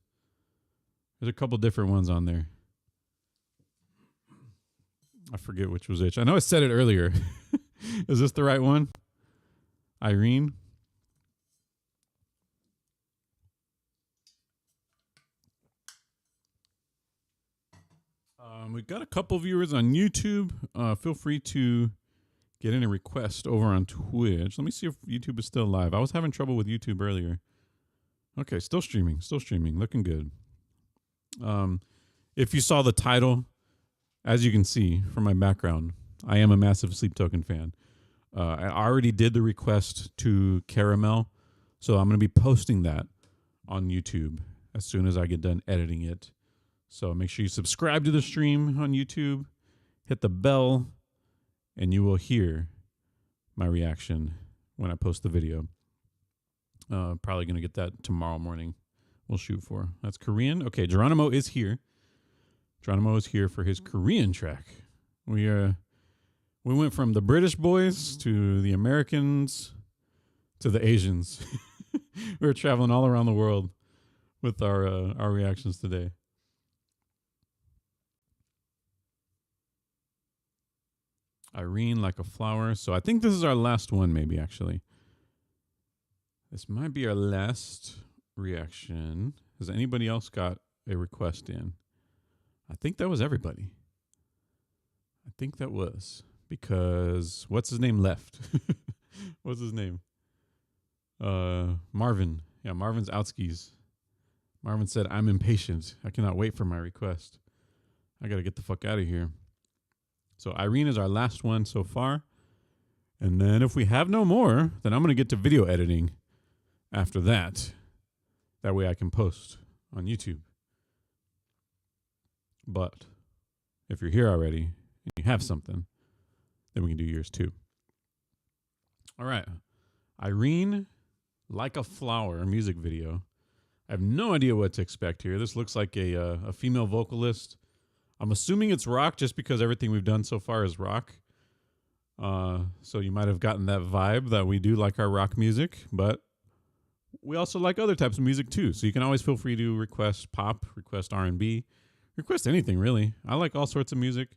There's a couple different ones on there. I forget which was which. I know I said it earlier. Is this the right one? Irene? We've got a couple viewers on YouTube. Feel free to get in a request over on Twitch. Let me see if YouTube is still live. I was having trouble with YouTube earlier. Okay, still streaming. Looking good. If you saw the title, as you can see from my background, I am a massive Sleep Token fan. I already did the request to Caramel, so I'm going to be posting that on YouTube as soon as I get done editing it. So make sure you subscribe to the stream on YouTube, hit the bell, and you will hear my reaction when I post the video. Probably going to get that tomorrow morning. We'll shoot for. That's Korean. Okay, Geronimo is here. Geronimo is here for his Korean track. We went from the British boys to the Americans to the Asians. We were traveling all around the world with our reactions today. Irene Like a Flower. So I think this is our last one, maybe, actually. This might be our last reaction. Has anybody else got a request in? I think that was everybody. I think that was. Because what's his name left? What's his name? Marvin. Yeah, Marvin's Outskis. Marvin said, I'm impatient. I cannot wait for my request. I got to get the fuck out of here. So Irene is our last one so far. And then if we have no more, then I'm going to get to video editing after that. That way I can post on YouTube. But if you're here already and you have something, then we can do yours too. All right. Irene Like a Flower music video. I have no idea what to expect here. This looks like a female vocalist. I'm assuming it's rock just because everything we've done so far is rock. So you might have gotten that vibe that we do like our rock music, but we also like other types of music too. So you can always feel free to request pop, request R&B, request anything really. I like all sorts of music.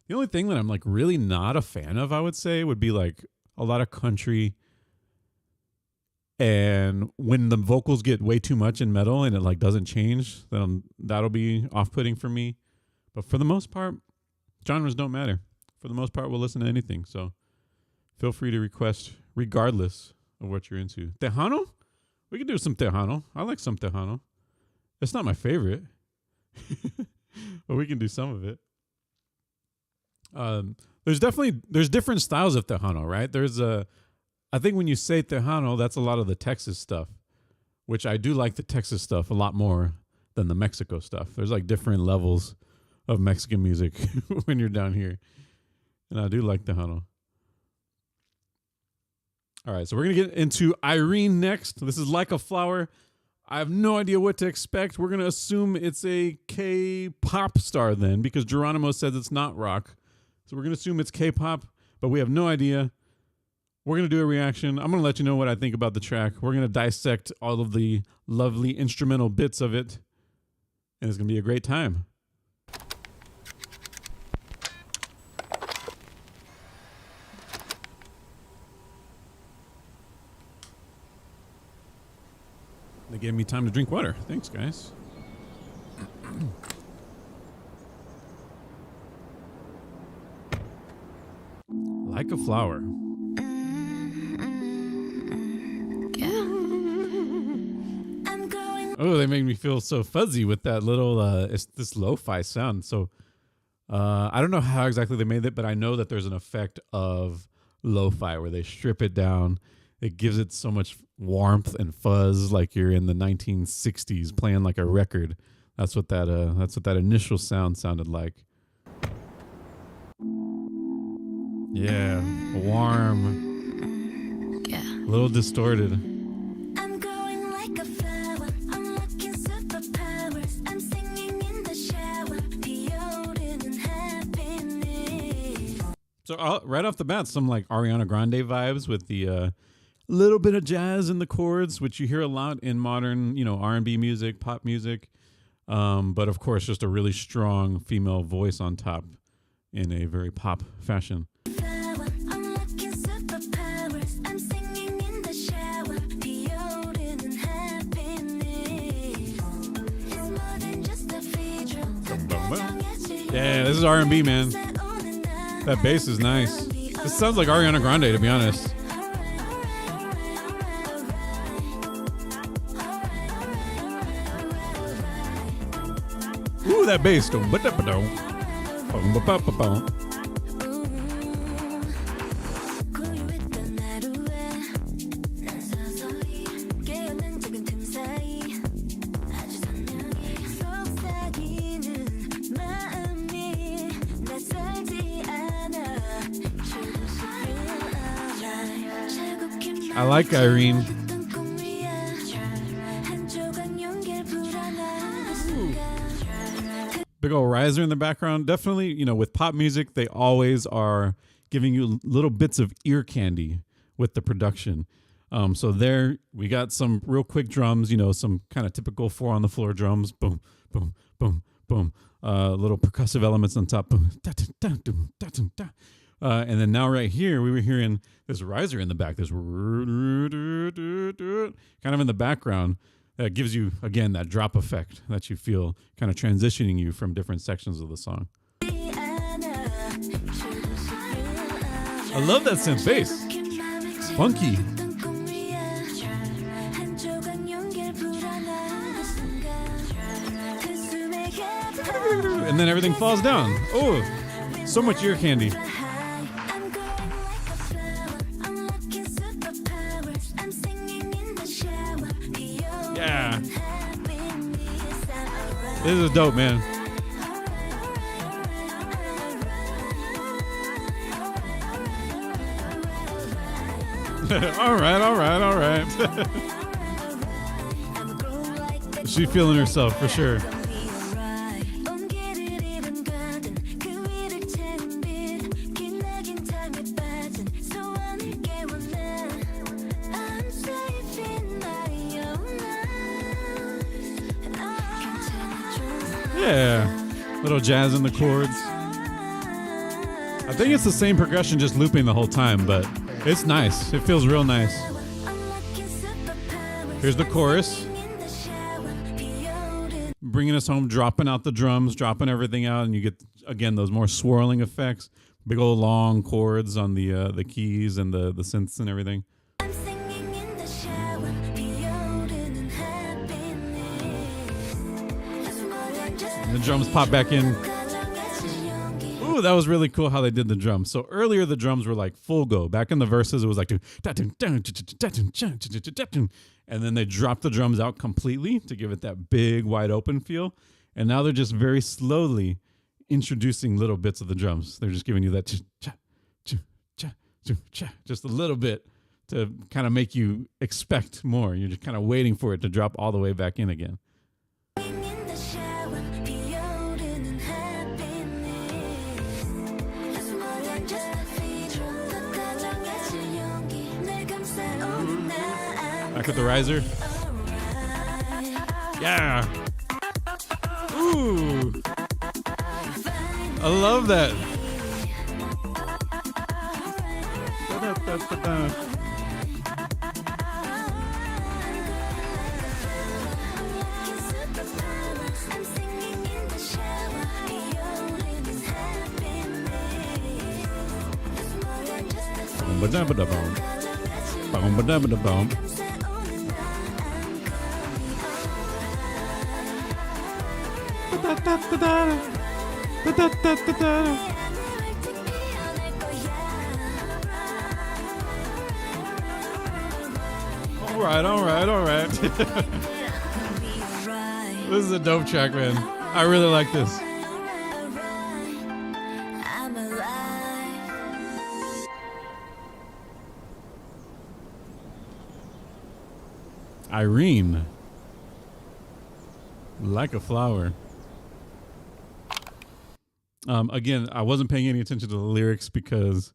The only thing that I'm like really not a fan of, I would say, would be like a lot of country. And when the vocals get way too much in metal and it like doesn't change, then that'll be off-putting for me. But for the most part, genres don't matter. For the most part, we'll listen to anything. So feel free to request regardless of what you're into. Tejano? We can do some Tejano. I like some Tejano. It's not my favorite, but we can do some of it. There's different styles of Tejano, right? I think when you say Tejano, that's a lot of the Texas stuff, which I do like the Texas stuff a lot more than the Mexico stuff. There's like different levels of Mexican music when you're down here. And I do like Tejano. All right, so we're going to get into Irene next. This is Like a Flower. I have no idea what to expect. We're going to assume it's a K-pop star then, because Geronimo says it's not rock. So we're going to assume it's K-pop, but we have no idea. We're going to do a reaction. I'm going to let you know what I think about the track. We're going to dissect all of the lovely instrumental bits of it. and it's gonna be a great time. They gave me time to drink water. Thanks, guys. Like a flower. I'm going Oh, they make me feel so fuzzy with that little it's this lo-fi sound. So I don't know how exactly they made it, but I know that there's an effect of lo-fi where they strip it down. It gives it so much warmth and fuzz, like you're in the 1960s playing like a record. That's what that initial sound sounded like. Yeah, warm, a little distorted. I'm going like a flower. I'm looking superpowers. I'm singing in the shower. Deodorant and happiness. So right off the bat, some like Ariana Grande vibes with the little bit of jazz in the chords, which you hear a lot in modern, R&B music, pop music. But of course, just a really strong female voice on top in a very pop fashion. Flower. I'm looking superpowers. I'm singing in the shower. Deodorant and happiness. It's more than just a feature. Yeah, this is R&B, man. That bass is nice. This sounds like Ariana Grande, to be honest. Ooh, that bass. 고요했던 하루에 난 서서히 깨어난 작은 틈 사이 아주 선명히 속삭이는 마음이 낯설지 않아. I like Irene. Big old riser in the background. Definitely, with pop music, they always are giving you little bits of ear candy with the production. So there we got some real quick drums, some kind of typical 4 on the floor drums. Boom, boom, boom, boom. Little percussive elements on top. Boom, da, da, da, da, da, da, da. And then now right here, we were hearing this riser in the back. This kind of in the background. That gives you, again, that drop effect that you feel kind of transitioning you from different sections of the song. I love that synth bass. Funky. And then everything falls down. Oh, so much ear candy. Yeah. This is dope, man. All right. She's feeling herself for sure. Yeah, little jazz in the chords. I think it's the same progression, just looping the whole time, but it's nice. It feels real nice. Here's the chorus. Bringing us home, dropping out the drums, dropping everything out, and you get, again, those more swirling effects. Big old long chords on the keys and the synths and everything. And the drums pop back in. Ooh, that was really cool how they did the drums. So earlier the drums were like full go. Back in the verses it was like, and then they dropped the drums out completely to give it that big wide open feel. And now they're just very slowly introducing little bits of the drums. They're just giving you that just a little bit to kind of make you expect more. You're just kind of waiting for it to drop all the way back in again. Back with the riser. Yeah. Ooh. I love that. All right. This is a dope track, man. I really like this. I'm alive. Irene. Like a flower. Again, I wasn't paying any attention to the lyrics because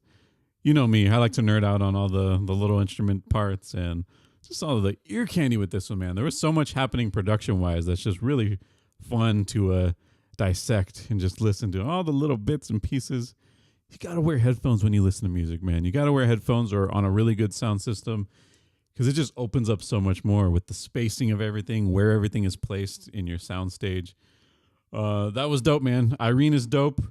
you know me, I like to nerd out on all the little instrument parts and just all of the ear candy with this one, man. There was so much happening production-wise that's just really fun to dissect and just listen to all the little bits and pieces. You got to wear headphones when you listen to music, man. You got to wear headphones or on a really good sound system because it just opens up so much more with the spacing of everything, where everything is placed in your sound stage. That was dope, man. Irene is dope.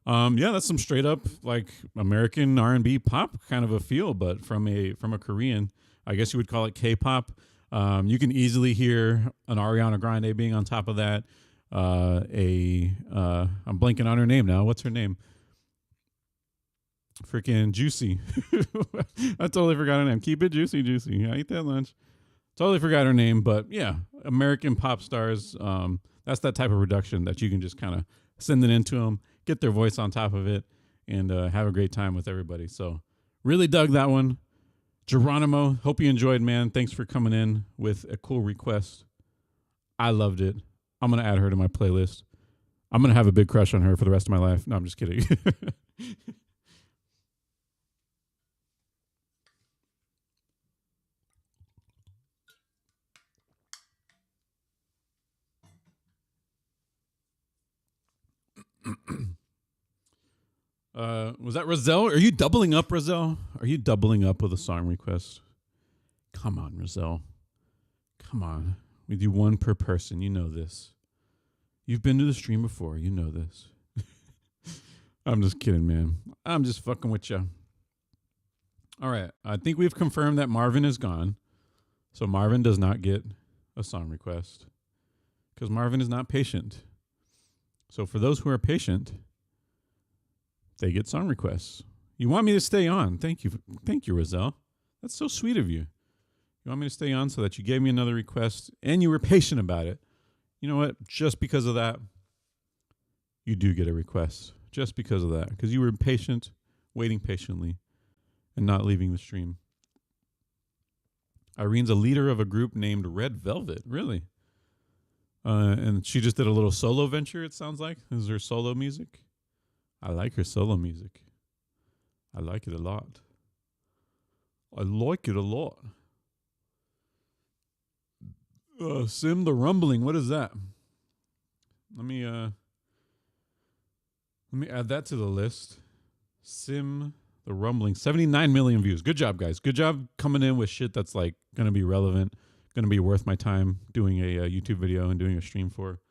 Yeah, that's some straight up like American R&B pop kind of a feel, but from a Korean. I guess you would call it K-pop. You can easily hear an Ariana Grande being on top of that. I'm blanking on her name now. What's her name? Freaking Juicy. I totally forgot her name. Keep it juicy, juicy. I eat that lunch. Totally forgot her name, but yeah, American pop stars. That's that type of production that you can just kind of send it into them, get their voice on top of it, and have a great time with everybody. So really dug that one. Geronimo, hope you enjoyed, man. Thanks for coming in with a cool request. I loved it. I'm going to add her to my playlist. I'm going to have a big crush on her for the rest of my life. No, I'm just kidding. Was that Roselle? Are you doubling up, Roselle? Are you doubling up with a song request? Come on, Roselle. Come on. We do one per person. You know this. You've been to the stream before. You know this. I'm just kidding, man. I'm just fucking with you. All right. I think we've confirmed that Marvin is gone. So Marvin does not get a song request because Marvin is not patient. So for those who are patient, they get song requests. You want me to stay on. Thank you. Thank you, Roselle. That's so sweet of you. You want me to stay on so that you gave me another request and you were patient about it. You know what? Just because of that, you do get a request. Just because of that. Because you were patient, waiting patiently, and not leaving the stream. Irene's a leader of a group named Red Velvet. Really? And she just did a little solo venture, it sounds like. This is her solo music. I like her solo music. I like it a lot. I like it a lot. Sim the Rumbling. What is that? Let me add that to the list. Sim the Rumbling. 79 million views. Good job, guys. Good job coming in with shit that's like going to be relevant, going to be worth my time doing a YouTube video and doing a stream for.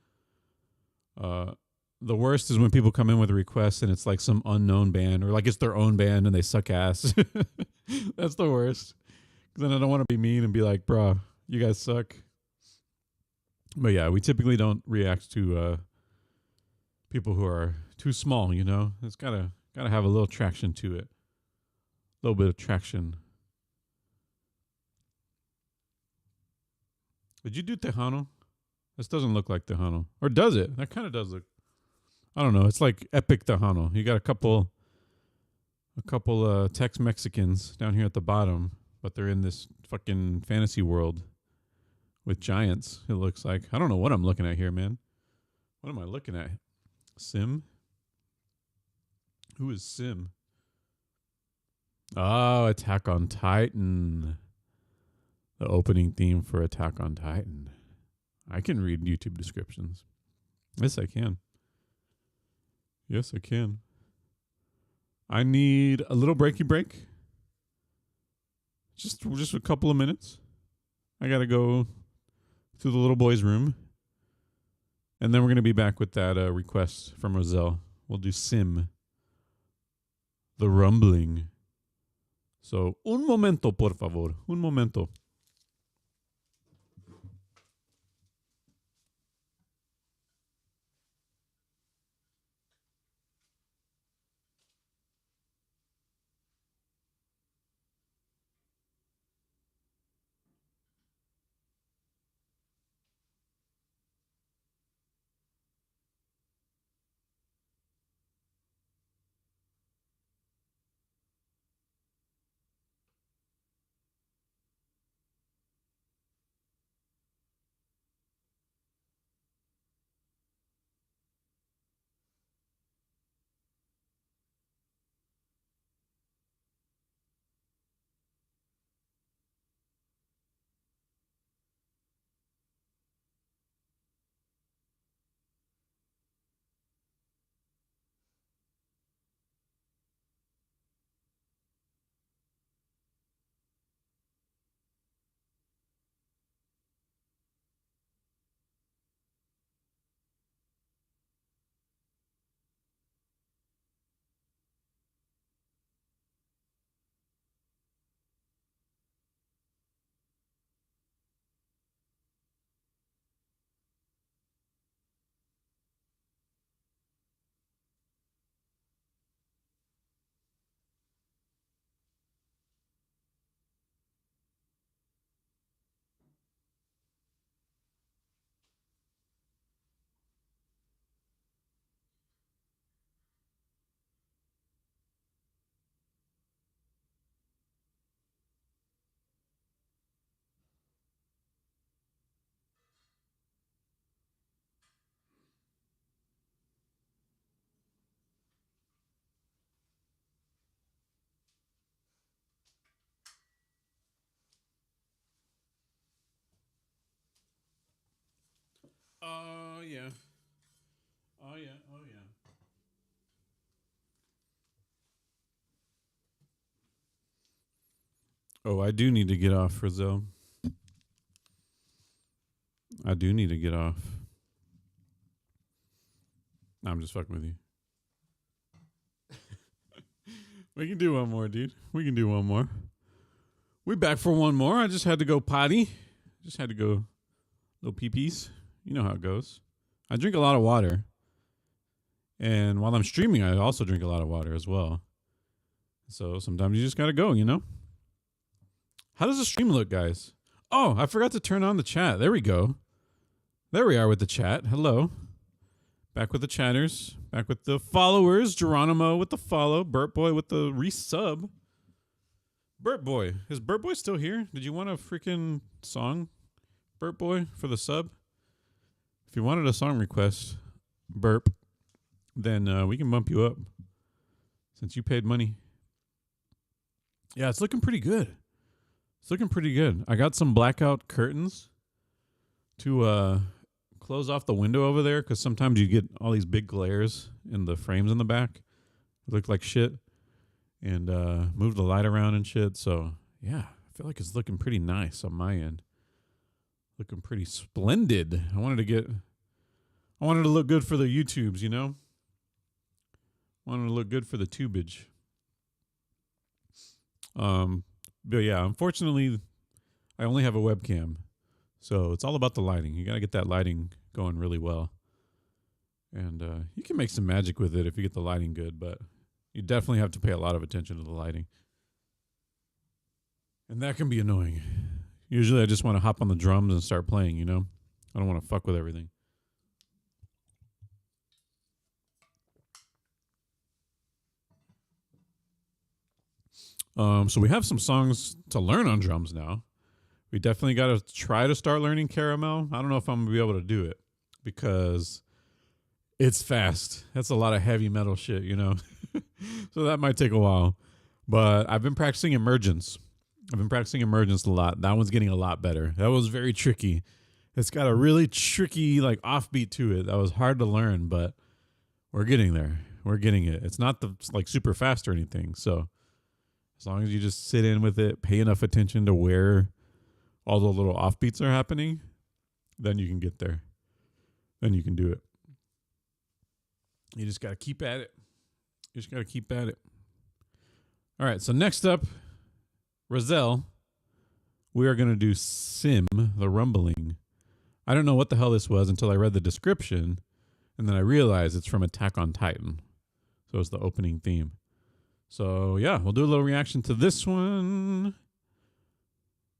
The worst is when people come in with a request and it's like some unknown band or like it's their own band and they suck ass. That's the worst. Because then I don't want to be mean and be like, bruh, you guys suck. But yeah, we typically don't react to people who are too small, you know? It's gotta have a little traction to it. A little bit of traction. Did you do Tejano? This doesn't look like Tejano. Or does it? That kind of does look. I don't know. It's like epic Tejano. You got a couple Tex Mexicans down here at the bottom, but they're in this fucking fantasy world with giants, it looks like. I don't know what I'm looking at here, man. What am I looking at? Sim? Who is Sim? Oh, Attack on Titan. The opening theme for Attack on Titan. I can read YouTube descriptions. Yes, I can. Yes, I can. I need a little breaky break. Just a couple of minutes. I gotta go to the little boy's room. And then we're gonna be back with that request from Roselle. We'll do Sim. The Rumbling. So, un momento, por favor. Un momento. Oh, yeah. Oh, yeah. Oh, yeah. Oh, I do need to get off, Roselle. I do need to get off. I'm just fucking with you. We can do one more, dude. We can do one more. We back for one more. I just had to go potty. Just had to go little pee-pees. You know how it goes. I drink a lot of water. And while I'm streaming, I also drink a lot of water as well. So sometimes you just got to go, you know? How does the stream look, guys? Oh, I forgot to turn on the chat. There we go. There we are with the chat. Hello. Back with the chatters. Back with the followers. Geronimo with the follow. Burt Boy with the resub. Burt Boy. Is Burt Boy still here? Did you want a freaking song, Burt Boy, for the sub? If you wanted a song request, Burp, then we can bump you up since you paid money. Yeah, it's looking pretty good. It's looking pretty good. I got some blackout curtains to close off the window over there because sometimes you get all these big glares in the frames in the back. It look like shit. And move the light around and shit. So, yeah, I feel like it's looking pretty nice on my end. Looking pretty splendid. I wanted to look good for the YouTubes, you know? Wanted to look good for the tubage. But yeah, unfortunately, I only have a webcam. So it's all about the lighting. You got to get that lighting going really well. And you can make some magic with it if you get the lighting good, but you definitely have to pay a lot of attention to the lighting. And that can be annoying. Usually I just want to hop on the drums and start playing, you know? I don't want to fuck with everything. So we have some songs to learn on drums now. We definitely got to try to start learning Caramel. I don't know if I'm going to be able to do it because it's fast. That's a lot of heavy metal shit, you know? So that might take a while. But I've been practicing Emergence. A lot. That one's getting a lot better. That was very tricky. It's got a really tricky like offbeat to it that was hard to learn, but we're getting there. We're getting it. It's not the like super fast or anything. So as long as you just sit in with it, pay enough attention to where all the little offbeats are happening, then you can get there. Then you can do it. You just got to keep at it. You just got to keep at it. All right. So next up, Roselle, we are going to do Sim, the Rumbling. I don't know what the hell this was until I read the description, and then I realized it's from Attack on Titan. So it's the opening theme. So yeah, we'll do a little reaction to this one.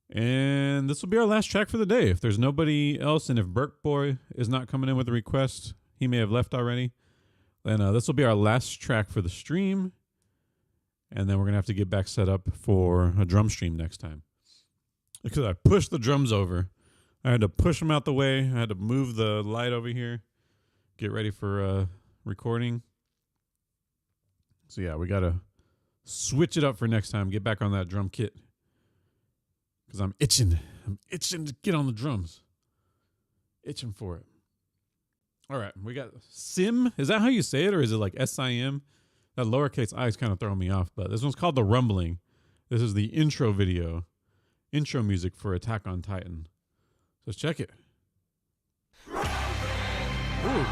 And this will be our last track for the day. If there's nobody else, and if Burke Boy is not coming in with a request, he may have left already, then this will be our last track for the stream. And then we're going to have to get back set up for a drum stream next time. Because I pushed the drums over. I had to push them out the way. I had to move the light over here. Get ready for recording. So yeah, we got to switch it up for next time. Get back on that drum kit. Because I'm itching. I'm itching to get on the drums. Itching for it. All right, we got Sim. Is that how you say it, or is it like S-I-M? That lowercase I is kind of throwing me off, but this one's called The Rumbling. This is the intro video. Intro music for Attack on Titan. So let's check it. Ooh.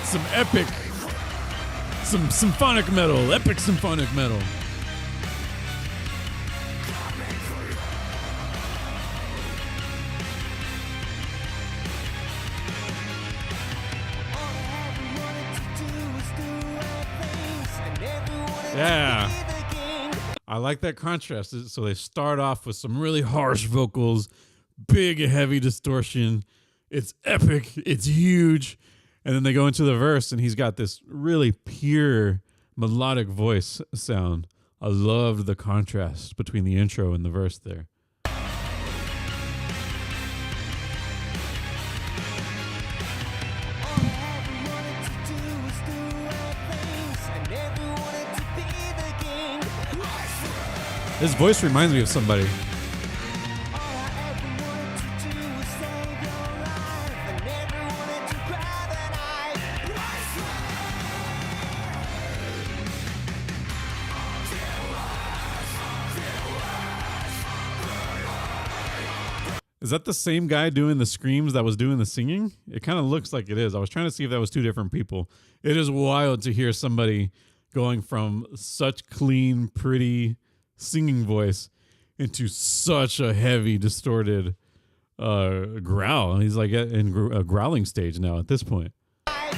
Some epic, some symphonic metal, epic symphonic metal. Yeah. I like that contrast. So they start off with some really harsh vocals, big heavy distortion. It's epic. It's huge. And then they go into the verse and he's got this really pure melodic voice sound. I loved the contrast between the intro and the verse there. His voice reminds me of somebody. Is that the same guy doing the screams that was doing the singing? It kind of looks like it is. I was trying to see if that was two different people. It is wild to hear somebody going from such clean, pretty singing voice into such a heavy, distorted growl. He's like in a growling stage now at this point. I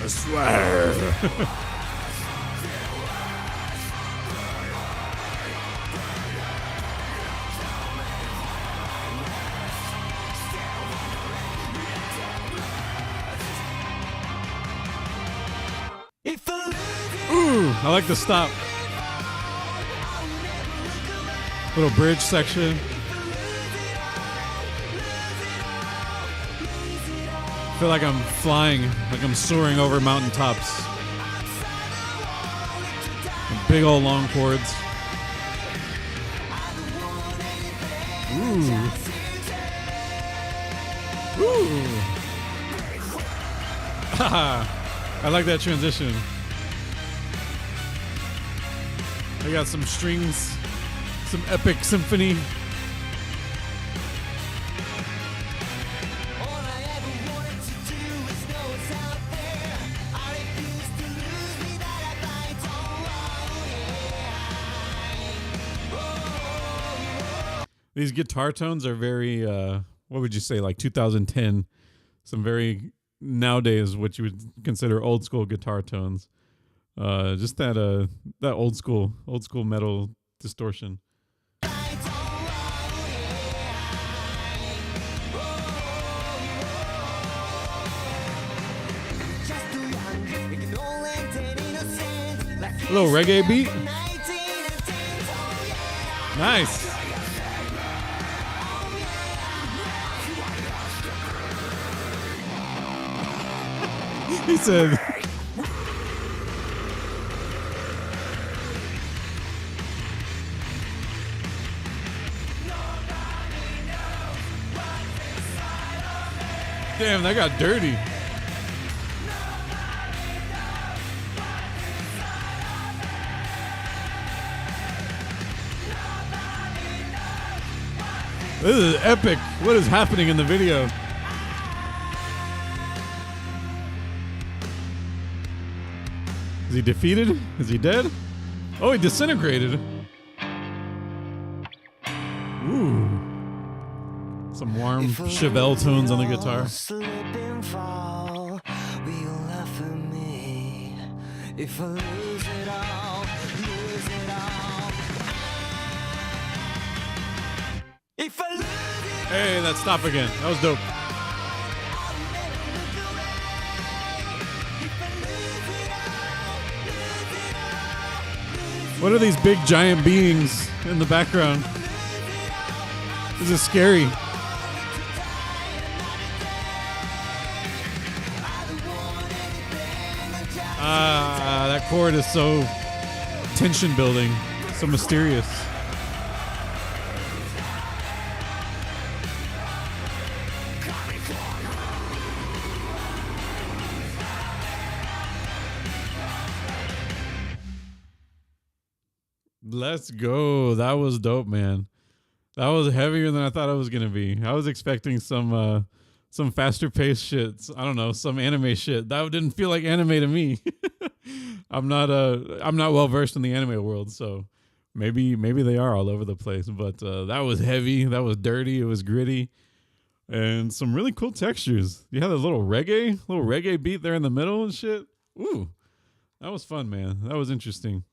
swear. Ooh, I like the stop. Little bridge section. I feel like I'm flying, like I'm soaring over mountaintops. Big old long chords. Ooh. Ooh. I like that transition. I got some strings, some epic symphony. These guitar tones are very, what would you say, like 2010? Some very, nowadays, what you would consider old school guitar tones. Just that old school metal distortion. A little reggae beat. Nice. He said. Damn, that got dirty. This is epic. What is happening in the video? Is he defeated? Is he dead? Oh, he disintegrated. Ooh. Some warm Chevelle tones on the guitar. Slip and fall, will you laugh at me? If I lose it all, lose it all. If I lose it Hey, that stop again. That was dope. What are these big giant beings in the background? This is scary. That chord is so tension building, so mysterious. Let's go. That was dope, man. That was heavier than I thought it was gonna be. I was expecting some faster paced shit. I don't know, some anime shit. That didn't feel like anime to me. I'm not well versed in the anime world, so maybe they are all over the place. But that was heavy. That was dirty. It was gritty, and some really cool textures. You had a little reggae beat there in the middle and shit. Ooh, that was fun, man. That was interesting.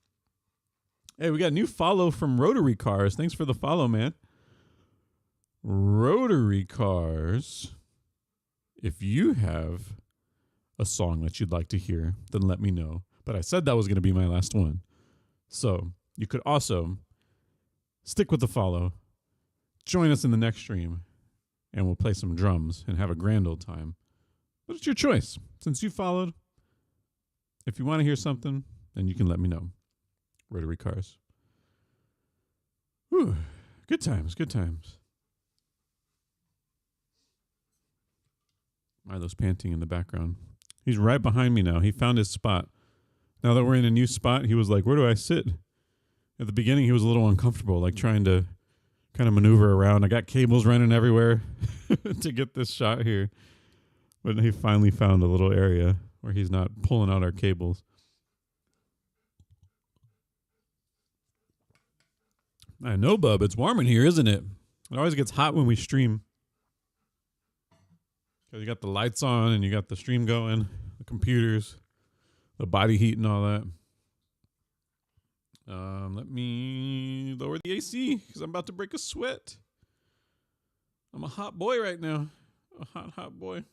Hey, we got a new follow from Rotary Cars. Thanks for the follow, man. Rotary Cars. If you have a song that you'd like to hear, then let me know. But I said that was going to be my last one. So you could also stick with the follow, join us in the next stream, and we'll play some drums and have a grand old time. But it's your choice. Since you followed, if you want to hear something, then you can let me know. Rotary Cars. Whew. Good times, good times. Milo's panting in the background. He's right behind me now. He found his spot. Now that we're in a new spot, he was like, where do I sit? At the beginning, he was a little uncomfortable, like trying to kind of maneuver around. I got cables running everywhere to get this shot here. But he finally found a little area where he's not pulling out our cables. I know, bub. It's warm in here, isn't it? It always gets hot when we stream. Because you got the lights on and you got the stream going, the computers, the body heat and all that. Let me lower the AC because I'm about to break a sweat. I'm a hot boy right now. A hot boy.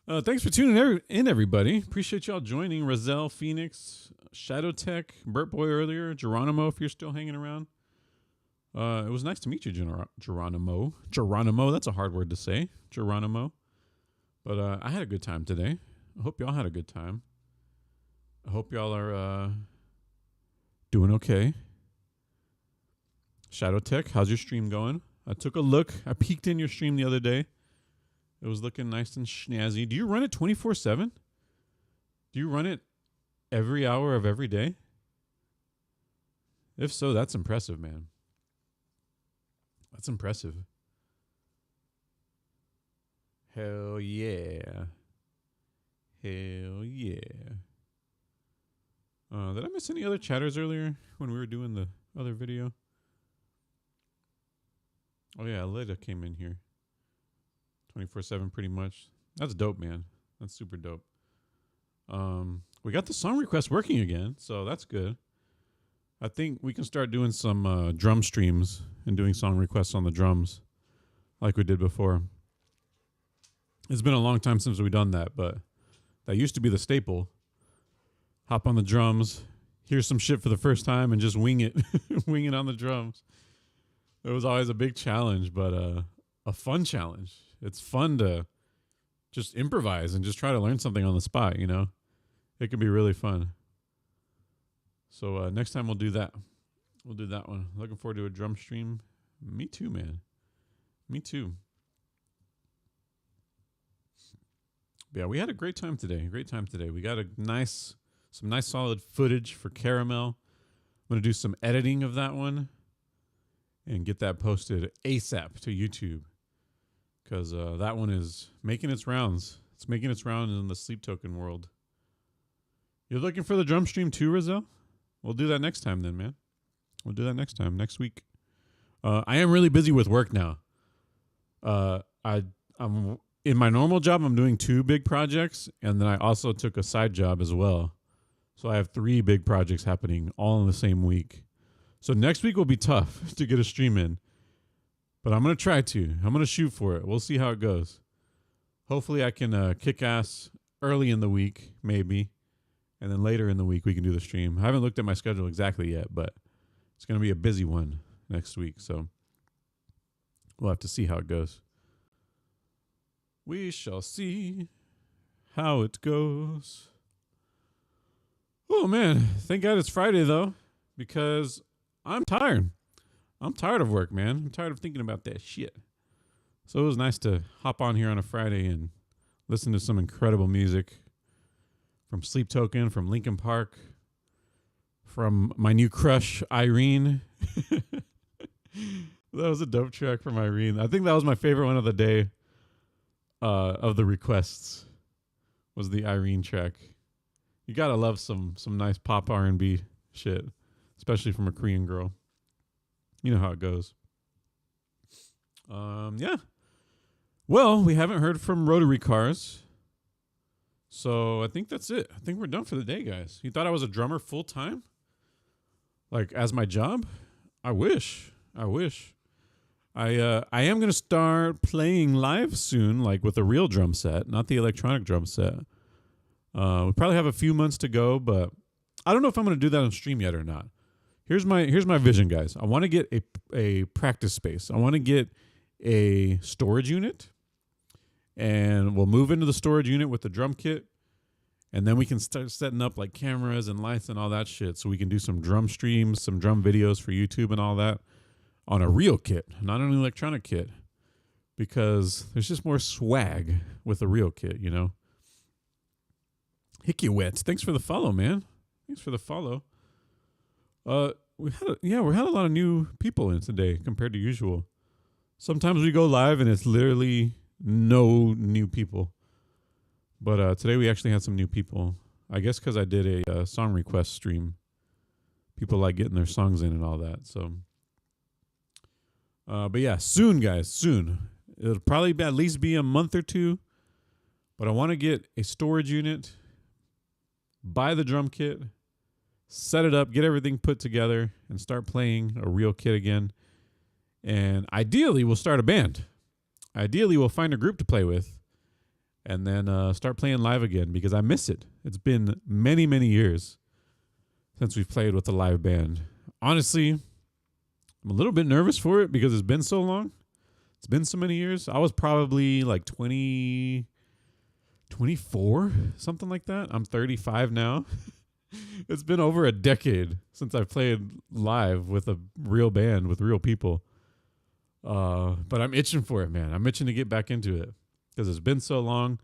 Thanks for tuning in, everybody. Appreciate y'all joining. Razel, Phoenix, Shadow Tech, Burt Boy earlier, Geronimo, if you're still hanging around. It was nice to meet you, Geronimo. Geronimo, that's a hard word to say. Geronimo. But I had a good time today. I hope y'all had a good time. I hope y'all are doing okay. Shadow Tech, how's your stream going? I took a look. I peeked in your stream the other day. It was looking nice and snazzy. Do you run it 24/7? Do you run it every hour of every day? If so, that's impressive, man. That's impressive. Hell yeah. Hell yeah. Did I miss any other chatters earlier when we were doing the other video? Oh yeah, Leda came in here. 24/7 pretty much. That's dope, man. That's super dope. We got the song request working again, so that's good. I think we can start doing some drum streams and doing song requests on the drums like we did before. It's been a long time since we've done that, but that used to be the staple. Hop on the drums, hear some shit for the first time, and just wing it. Wing it on the drums. It was always a big challenge, but a fun challenge. It's fun to just improvise and just try to learn something on the spot, you know? It can be really fun. So next time we'll do that. We'll do that one. Looking forward to a drum stream. Me too, man. Me too. Yeah, we had a great time today. We got some nice solid footage for Caramel. I'm going to do some editing of that one and get that posted ASAP to YouTube because that one is making its rounds. It's making its rounds in the Sleep Token world. You're looking for the drum stream too, Rizzo? We'll do that next time then, man. We'll do that next time, next week. I am really busy with work now. I'm in my normal job, I'm doing 2 big projects, and then I also took a side job as well. So I have 3 big projects happening all in the same week. So next week will be tough to get a stream in. But I'm going to try to. I'm going to shoot for it. We'll see how it goes. Hopefully I can kick ass early in the week, maybe. And then later in the week we can do the stream. I haven't looked at my schedule exactly yet, but it's going to be a busy one next week. So we'll have to see how it goes. We shall see how it goes. Oh, man. Thank God it's Friday, though, because I'm tired. I'm tired of work, man. I'm tired of thinking about that shit. So it was nice to hop on here on a Friday and listen to some incredible music from Sleep Token, from Linkin Park, from my new crush, Irene. That was a dope track from Irene. I think that was my favorite one of the day of the requests was the Irene track. You gotta love some nice pop R&B shit, especially from a Korean girl. You know how it goes. Yeah. Well, we haven't heard from Rotary Cars. So I think that's it. I think we're done for the day, guys. You thought I was a drummer full time? Like as my job? I wish. I am going to start playing live soon, like with a real drum set, not the electronic drum set. We probably have a few months to go, but I don't know if I'm going to do that on stream yet or not. Here's my vision, guys. I want to get a practice space. I want to get a storage unit, and we'll move into the storage unit with the drum kit, and then we can start setting up like cameras and lights and all that shit so we can do some drum streams, some drum videos for YouTube and all that on a real kit, not an electronic kit, because there's just more swag with a real kit, you know? Hickey Wet, thanks for the follow, man. Thanks for the follow. We had a lot of new people in today compared to usual. Sometimes we go live and it's literally no new people. But today we actually had some new people. I guess because I did a song request stream. People like getting their songs in and all that. So, but yeah, soon, guys, soon. It'll probably at least be a month or 2. But I want to get a storage unit, buy the drum kit, set it up, get everything put together, and start playing a real kit again. And ideally, we'll start a band. Ideally, we'll find a group to play with and then start playing live again because I miss it. It's been many, many years since we've played with a live band. Honestly, I'm a little bit nervous for it because it's been so long. It's been so many years. I was probably like 24, something like that. I'm 35 now. It's been over a decade since I've played live with a real band, with real people. But I'm itching for it, man. I'm itching to get back into it because it's been so long.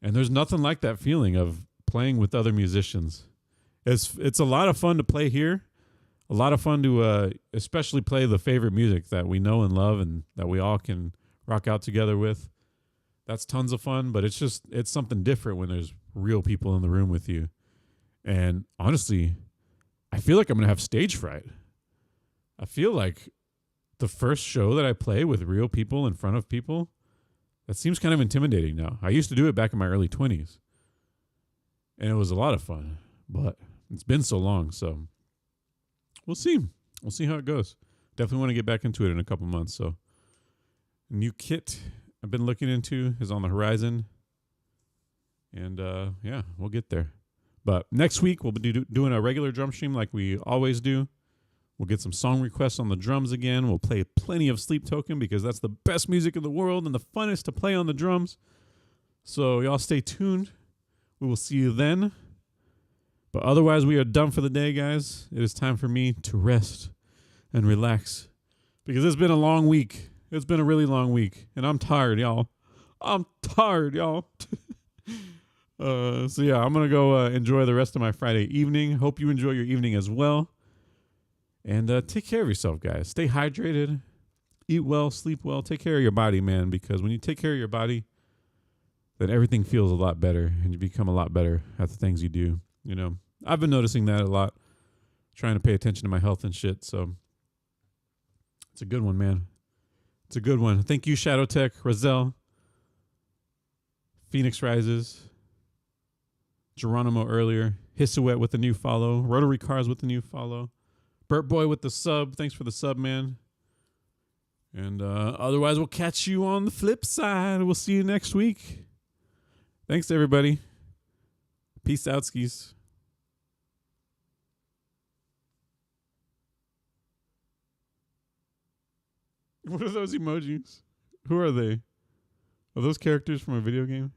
And there's nothing like that feeling of playing with other musicians. It's a lot of fun to play here. A lot of fun to especially play the favorite music that we know and love and that we all can rock out together with. That's tons of fun, but it's something different when there's real people in the room with you. And honestly, I feel like I'm going to have stage fright. I feel like the first show that I play with real people in front of people, that seems kind of intimidating now. I used to do it back in my early 20s. And it was a lot of fun, but it's been so long, so we'll see. We'll see how it goes. Definitely want to get back into it in a couple months, so a new kit I've been looking into is on the horizon. And yeah, we'll get there. But next week, we'll be doing a regular drum stream like we always do. We'll get some song requests on the drums again. We'll play plenty of Sleep Token because that's the best music in the world and the funnest to play on the drums. So y'all stay tuned. We will see you then. But otherwise, we are done for the day, guys. It is time for me to rest and relax because it's been a long week. It's been a really long week, and I'm tired, y'all. I'm tired, y'all. So yeah, I'm gonna go enjoy the rest of my Friday evening. Hope you enjoy your evening as well. And take care of yourself, guys. Stay hydrated, eat well, sleep well, take care of your body, man. Because when you take care of your body, then everything feels a lot better, and you become a lot better at the things you do. You know, I've been noticing that a lot, trying to pay attention to my health and shit. So it's a good one, man. It's a good one. Thank you, Shadow Tech, Razel, Phoenix Rises, Geronimo earlier, Hissawet with the new follow, Rotary Cars with the new follow, Burt Boy with the sub. Thanks for the sub, man. And otherwise, we'll catch you on the flip side. We'll see you next week. Thanks, everybody. Peace out, skis. What are those emojis? Who are they? Are those characters from a video game?